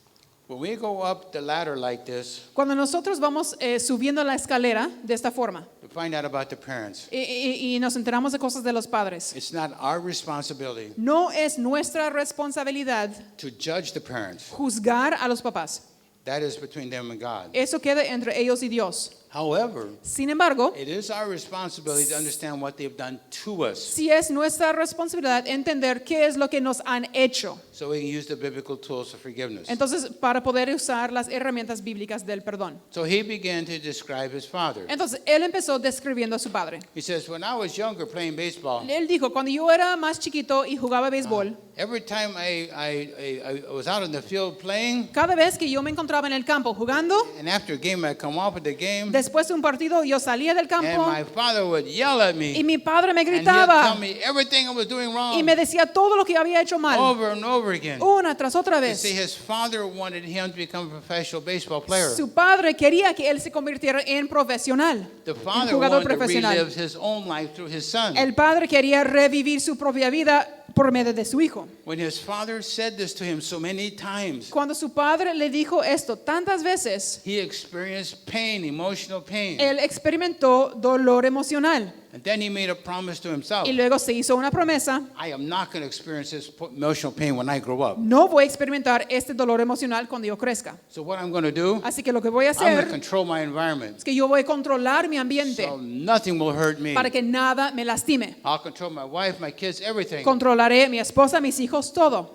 When we go up the ladder like this Cuando nosotros vamos subiendo la escalera de esta forma to find out about the parents, y nos enteramos de cosas de los padres, it's not our responsibility no es nuestra responsabilidad to judge the parents. juzgar a los papás. That is between them and God. Eso queda entre ellos y Dios. However, Sin embargo, it is our responsibility to understand what they've done to us sí es nuestra responsabilidad entender qué es lo que nos han hecho. so we can use the biblical tools of forgiveness. Entonces, para poder usar las herramientas bíblicas del perdón. So he began to describe his father. Entonces, él empezó describiendo a su padre. He says, when I was younger playing baseball, Él dijo, cuando yo era más chiquito y jugaba béisbol, every time I was out in the field playing, cada vez que yo me encontraba en el campo jugando, and after a game I'd come off of the game, después de un partido yo salía del and campo my father would yell at y me, mi padre me and he'd gritaba tell me everything I was doing y wrong me decía todo lo que había hecho mal, over and over again. una tras otra You see, vez. his father wanted him to become a professional baseball player. Su padre quería que él se convirtiera en profesional, The en father jugador wanted to profesional. relive his own life through his son. El padre quería revivir su propia vida por medio de su hijo. When his father said this to him so many times, Cuando su padre le dijo esto tantas veces, he experienced pain, emotional pain. él experimentó dolor emocional And then he made a promise to himself. y luego se hizo una promesa: I am not going to experience this emotional pain when I grow up. no voy a experimentar este dolor emocional cuando yo crezca. So what I'm going to do, Así que lo que voy a I'm going to hacer control my environment es que yo voy a controlar mi ambiente so nothing will hurt me. para que nada me lastime. I'll control my wife, my kids, everything. Controlaré mi esposa, mis hijos, todo.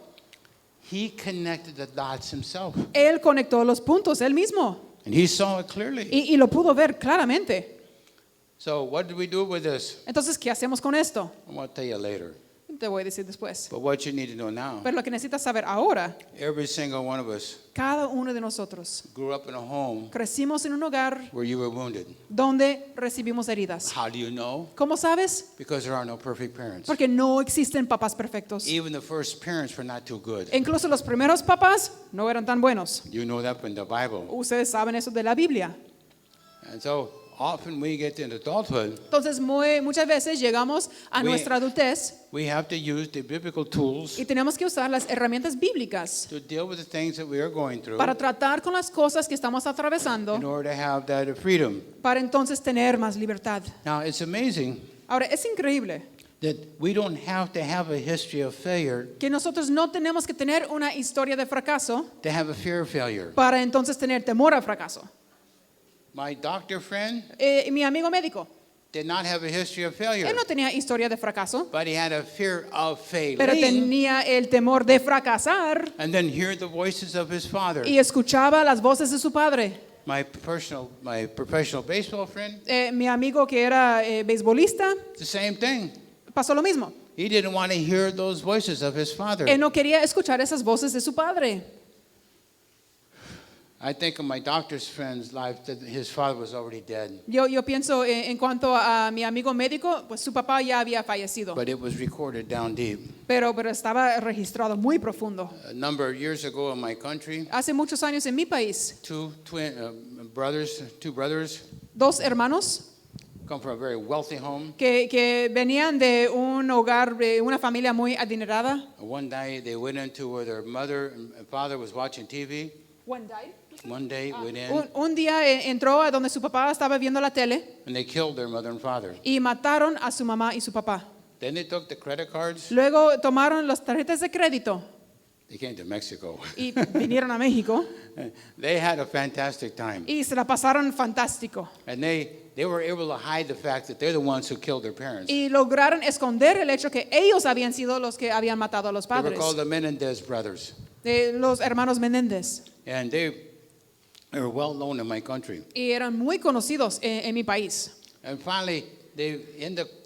he connected the dots himself. Él conectó los puntos, él mismo. And he saw it clearly. Y lo pudo ver claramente. So what do we do with this? Entonces, ¿qué hacemos con esto? I want to tell you later. Te voy a decir después. But what you need to know now, Pero lo que necesitas saber ahora, every single one of us cada uno de nosotros grew up in a home crecimos en un hogar where you were wounded. donde recibimos heridas. How do you know? ¿Cómo sabes? Because there are no perfect parents. Porque no existen papás perfectos. Even the first parents were not too good. Incluso los primeros papás no eran tan buenos. You know that from the Bible. Ustedes saben eso de la Biblia. And so often we get into adulthood, Entonces, muchas veces llegamos a nuestra adultez we have to use the biblical tools y tenemos que usar las herramientas bíblicas to deal with the things that we are going through para tratar con las cosas que estamos in atravesando, order to have that freedom. para entonces tener más libertad. Now, it's amazing Ahora, es increíble that we don't have to have a history of failure que nosotros no tenemos que tener una historia de fracaso to have a fear of failure. para entonces tener temor al fracaso. My doctor friend Mi amigo médico, did not have a history of failure, él no tenía historia de fracaso, but he had a fear of pero failing tenía el temor de fracasar and then hear the voices of his father. y escuchaba las voces de su padre. My professional baseball friend, Mi amigo que era beisbolista, the same thing. pasó lo mismo. He didn't want to hear those voices of his father. Él no quería escuchar esas voces de su padre. I think of my doctor's friend's life that his father was already dead, Yo pienso en cuanto a mi amigo médico, pues su papá ya había fallecido, but it was recorded down deep. pero estaba registrado muy profundo. A number of years ago in my country, Hace muchos años en mi país, two brothers dos hermanos come from a very wealthy home. que venían de un hogar, de una familia muy adinerada. One day they went into where their mother and father was watching TV. One day went in Un día entró a donde su papá estaba viendo la tele and they killed their mother and father. y mataron a su mamá y su papá. Then they took the credit cards. Luego tomaron las tarjetas de crédito They came to Mexico. y vinieron a México They had a fantastic time. y se la pasaron fantástico. And they were able to hide the fact that they're the ones who killed their parents. Y lograron esconder el hecho que ellos habían sido los que habían matado a los They were padres, called the Menendez brothers. los hermanos Menéndez. And they were well known in my country. Y eran muy conocidos en mi país. And finally,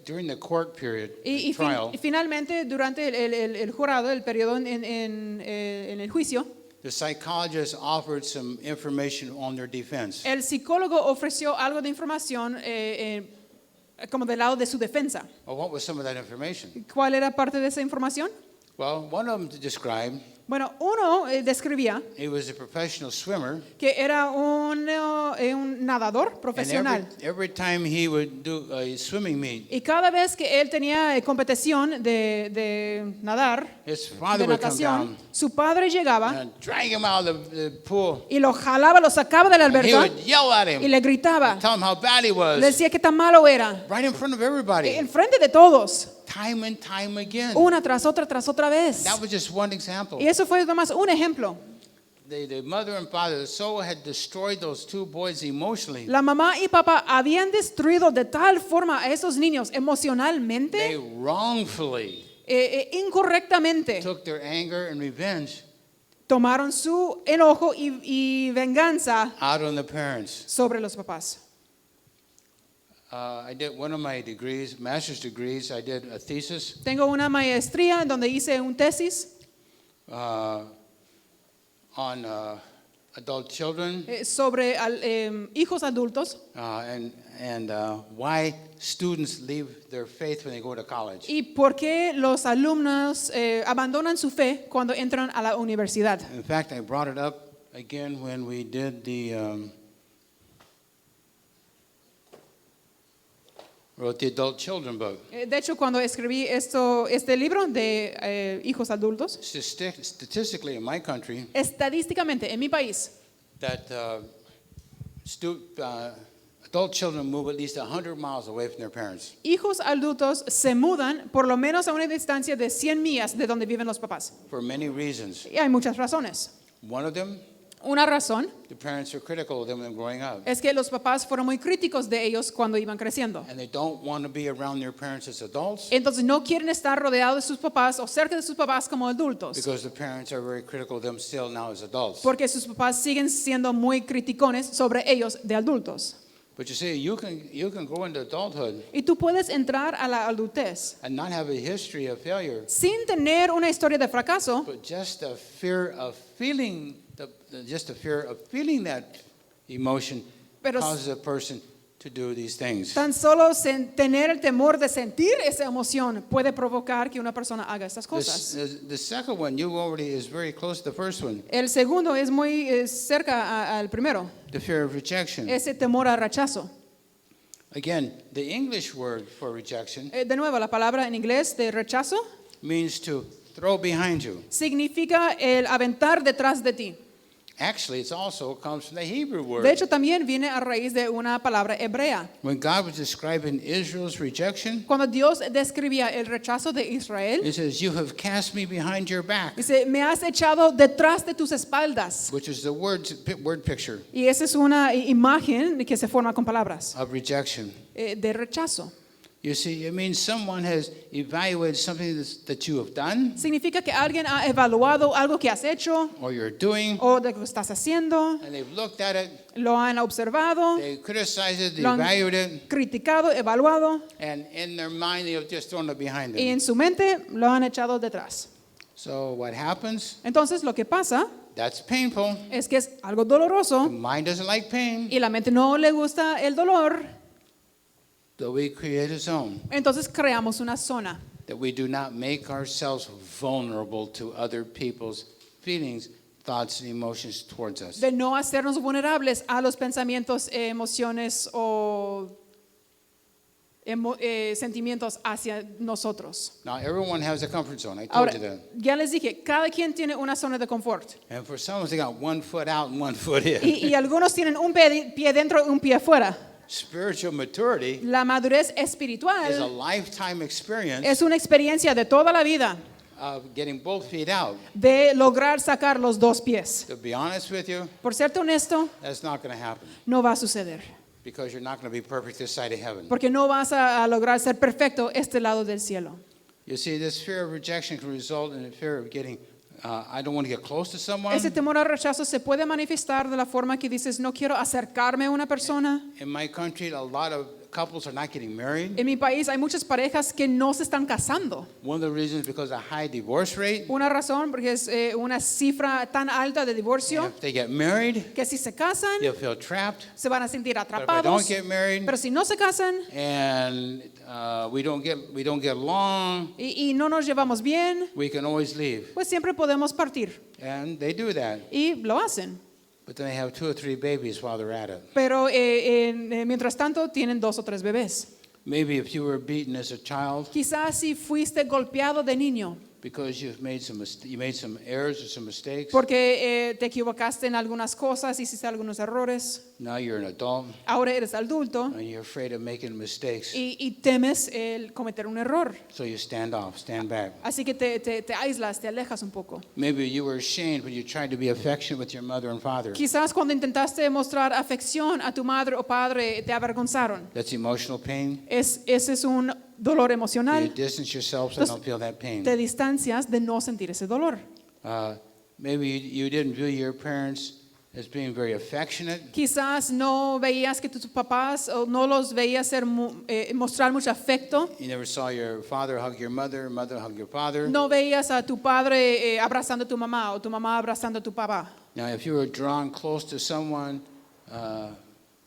during the court period, Y trial, finalmente, durante el jurado, el periodo en el juicio, the psychologist offered some information on their defense. el psicólogo ofreció algo de información como del lado de su defensa. Well, what was some of that information? ¿Cuál era parte de esa información? Well, one of them described Bueno, uno describía he was a professional swimmer, que era un nadador and profesional. every time he would do a swimming meet, Y cada vez que él tenía competición de nadar, his de father would come natación, down su padre llegaba and drag him out of the pool. y lo jalaba, lo sacaba de la And he alberca would yell at y him, le gritaba, tell him how bad he was, le decía que tan malo era, right in front of everybody, en frente de todos, time and time again. una tras otra vez. That was just one example. Y eso fue nomás un ejemplo. The mother and father so had destroyed those two boys emotionally. La mamá y papá habían destruido de tal forma a esos niños They emocionalmente, wrongfully incorrectamente. took their anger and revenge Tomaron su enojo y venganza out on the parents. sobre los papás. I did one of my degrees, master's degrees. I did a thesis Tengo una maestría en donde hice un tesis on adult children sobre hijos adultos and why students leave their faith when they go to college. y por qué los alumnos abandonan su fe cuando entran a la universidad. In fact, I brought it up again when we did wrote the adult children book. De hecho, cuando escribí este libro de hijos adultos, Statistically, in my country, estadísticamente en mi país, that adult children move at least 100 miles away from their parents. hijos adultos se mudan por lo menos a una distancia de 100 millas de donde viven los papás. For many reasons. Y hay muchas razones. One of them Una razón the parents are critical of them when growing up. es que los papás fueron muy críticos de ellos cuando iban creciendo. And they don't want to be around their parents as adults Entonces no quieren estar rodeados de sus papás o cerca de sus papás como adultos. because the parents are very critical of them still now as adults. Porque sus papás siguen siendo muy criticones sobre ellos de adultos. But you see, you can go into adulthood Y tú puedes entrar a la adultez and not have a history of failure, sin tener una historia de fracaso, but just a fear of feeling that emotion Pero causes a person to do these things. tan solo tener el temor de sentir esa emoción puede provocar que una persona haga estas cosas. The second one, you already is very close to the first one. El segundo es muy cerca al primero, The fear of rejection. ese temor al rechazo. Again, the English word for rejection De nuevo, la palabra en inglés de rechazo means to throw behind you. significa el aventar detrás de ti. Actually, it also comes from the Hebrew word. De hecho, también viene a raíz de una palabra hebrea. When God was describing Israel's rejection, Cuando Dios describía el rechazo de Israel, it says, "You have cast me behind your back," dice, me has echado detrás de tus espaldas. which is the word picture Y esa es una imagen que se forma con palabras of rejection. de rechazo. You see, it means someone has evaluated something that you have done Significa que alguien ha evaluado algo que has hecho or you're doing, o de lo que estás haciendo, and they've looked at it, lo han observado, they criticize it, they lo han evaluate it, criticado, evaluado and in their mind they have just thrown it behind y them. en su mente lo han echado detrás. So what happens? Entonces lo que pasa That's painful. es que es algo The doloroso mind doesn't like pain, y la mente no le gusta el dolor, so we create a zone entonces creamos una zona that we do not make ourselves vulnerable to other people's feelings, thoughts, and emotions towards us. de no hacernos vulnerables a los pensamientos, emociones o sentimientos hacia nosotros. Now, everyone has a comfort zone. I told Ahora, you that. ya les dije, cada quien tiene una zona de confort. And for some, they got 1 foot out and 1 foot in. Y algunos tienen un pie dentro y un pie fuera. Spiritual maturity La madurez is a espiritual lifetime experience es una experiencia de toda la vida of getting both feet out. de lograr sacar los dos pies. To be honest with you, Por serte honesto, that's not going to happen no va a suceder. because you're not going to be perfect this side of heaven. Porque no vas a lograr ser perfecto este lado del cielo. You see, this fear of rejection can result in a fear of getting, I don't want to get close to someone. Ese temor al rechazo se puede manifestar de la forma que dices, no quiero acercarme a una persona. In my country, a lot of couples are not getting married. En mi país hay muchas parejas que no se están casando. One of the reasons is because of the high divorce rate. Una razón porque es una cifra tan alta de divorcio If they get married, que si se casan they'll feel trapped. se van a sentir But if they don't atrapados. get married Pero si no se casan and we don't get along, y no nos llevamos bien, we can always leave. pues siempre podemos partir. And they do that. Y lo hacen. But then they have 2 or 3 babies while they're at it. Pero mientras tanto tienen 2 o 3 bebés. Maybe if you were beaten as a child Quizás si fuiste golpeado de niño because you made some errors or some mistakes. porque te equivocaste en algunas cosas, hiciste algunos errores. Now you're an adult Ahora eres adulto and you're afraid of making mistakes. y temes el cometer un error. So you stand back. Así que te aíslas, te alejas un poco. Maybe you were ashamed when you tried to be affectionate with your mother and father. Quizás cuando intentaste mostrar afección a tu madre o padre te avergonzaron. That's emotional pain. Ese es un dolor You emocional. distance yourself so you don't feel that pain. Te distancias de no sentir ese dolor. Maybe you didn't view your parents as being very affectionate. Quizás no veías que tus papás o no los veías mostrar mucho afecto. You never saw your father hug your mother, mother hug your father. No veías a tu padre abrazando a tu mamá o tu mamá abrazando a tu papá. Now, if you were drawn close to someone,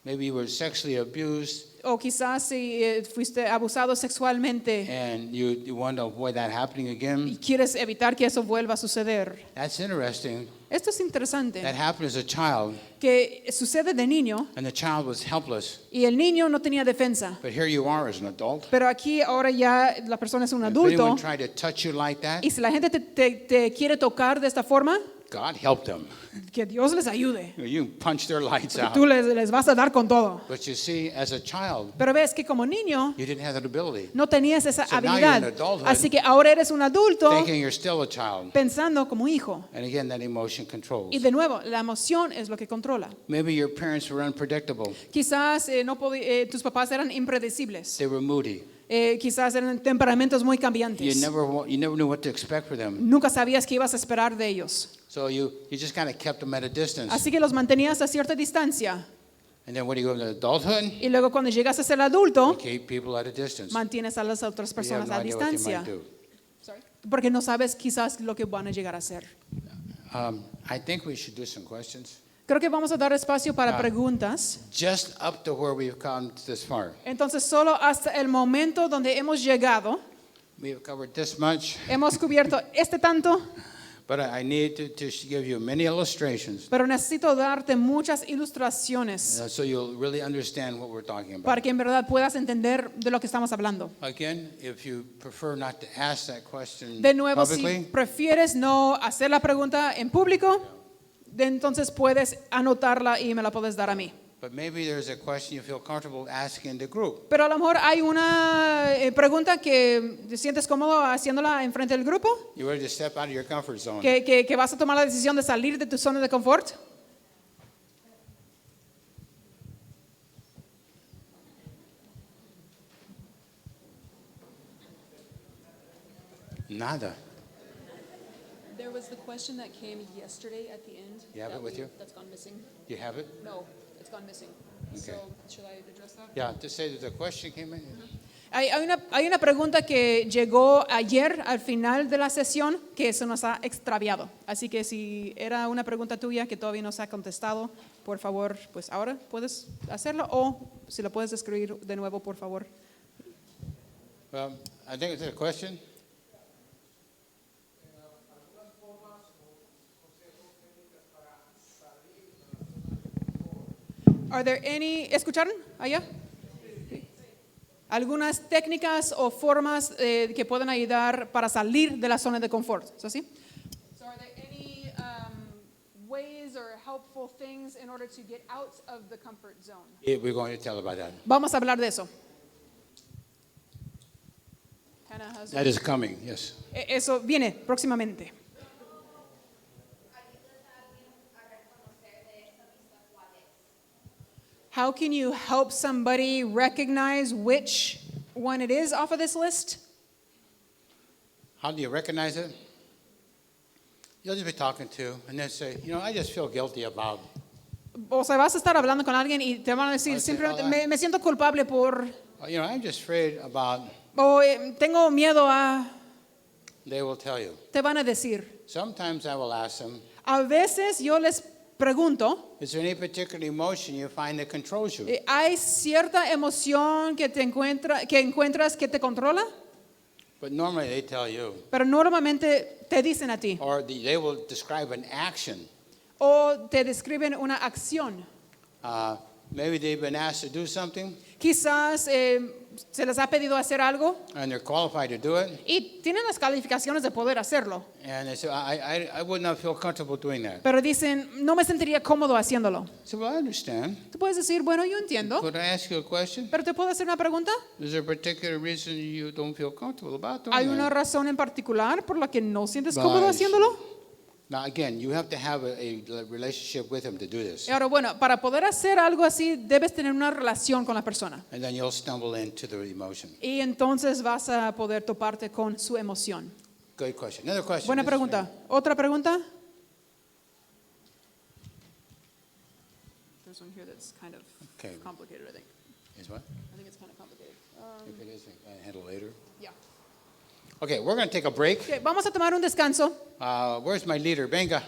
maybe you were sexually abused, O quizás si fuiste abusado sexualmente and you want to avoid that happening y again. quieres evitar que eso vuelva a suceder. That's interesting. Esto es interesante, That happened as a child, que sucede de niño and the child was helpless. y el niño no tenía defensa. But here you are as an adult. Pero aquí ahora ya la persona es un If adulto anyone tried to touch you like that, y si la gente te quiere tocar de esta forma, God help them. Que Dios les ayude. You can punch their lights Porque out. tú les vas a dar con todo. But you see, as a child, Pero ves que como niño you didn't have that ability. no tenías esa So now you're in habilidad. adulthood, Así que ahora eres un adulto Thinking you're still a child. pensando como hijo. And again, that emotion controls. Y de nuevo, la emoción es lo que controla. Maybe your parents were unpredictable. Quizás tus papás eran impredecibles. They were moody. Quizás eran temperamentos muy You cambiantes. never knew what to expect from them. Nunca sabías qué ibas a esperar de ellos. So you just kind of kept them at a distance. Así que los mantenías a cierta distancia. And then when you go into adulthood, Y luego cuando llegas a ser adulto, you keep people at a distance. mantienes a las otras You have personas no a idea what they distancia. might do. Porque no sabes quizás lo que van a llegar a hacer. I think we should do some questions. Creo que vamos a dar espacio para preguntas. Just up to where we've come this far. Entonces, solo hasta el momento donde hemos llegado, We've covered this much, hemos cubierto tanto, but I need to give you many illustrations pero necesito darte muchas ilustraciones so you'll really understand what we're talking about. para que en verdad puedas entender de lo que estamos hablando. Again, if you prefer not to ask that question De nuevo, si publicly, prefieres no hacer la pregunta en público, entonces puedes anotarla y me la puedes dar a mí. but maybe there's a question you feel comfortable asking the group. Pero a lo mejor hay una pregunta que te sientes cómodo haciéndola enfrente del grupo, You ready to step out of your comfort zone? que vas a tomar la decisión de salir de tu zona de confort. Nada. There was the question that came yesterday at the end. You have it with you? That's gone missing. You have it? No, it's gone missing. So, should I address that? Yeah, to say that the question came in. Hay una pregunta que llegó ayer al final de la sesión que se nos ha extraviado. Así que si era una pregunta tuya que todavía no se ha contestado, por favor, pues ahora puedes hacerlo o si lo puedes escribir de nuevo, por favor. Well, I think it's a question. Are there any, ¿escucharon allá? Algunas técnicas o formas que pueden ayudar para salir de la zona de confort. ¿Es así? So are there any ways or helpful things in order to get out of the comfort zone? We're going to tell about that. Vamos a hablar de eso. Hannah has- That is coming, yes. Eso viene próximamente. How can you help somebody recognize which one it is off of this list? How do you recognize it? You'll just be talking to, and then say, I just feel guilty about. O sea, vas a estar hablando con alguien y te van a decir, simplemente, me siento culpable por, I'm just afraid about. o tengo miedo a, They will tell you. te van a decir. Sometimes I will ask them, A veces yo les pregunto, is there any particular emotion you find that controls you? ¿hay cierta emoción que encuentras que te controla? But normally they tell you. Pero normalmente te dicen a ti. Or they will describe an action. O te describen una acción. Maybe they've been asked to do something, Quizás se les ha pedido hacer algo and they're qualified to do it. y tienen las calificaciones de poder hacerlo. And they say, I would not feel comfortable doing that. Pero dicen, no me sentiría cómodo haciéndolo. So, well, I understand. Tú puedes decir, bueno, yo entiendo, Could I ask you a question? pero te puedo hacer una pregunta. Is there a particular reason you don't feel comfortable about doing ¿Hay una that? razón en particular por la que no sientes Bye. cómodo haciéndolo? Now, again, you have to have a relationship with him to do this. Y ahora, bueno, para poder hacer algo así, debes tener una relación con la persona. And then you'll stumble into the emotion. Y entonces vas a poder toparte con su emoción. Good question. Another question. Buena This- pregunta. ¿Otra pregunta? There's one here that's kind of Okay. complicated, I think. Is what? I think it's kind of complicated. If it is, I can handle later. Yeah. Okay, we're going to take a break. Okay, vamos a tomar un descanso. Where's my leader? Venga.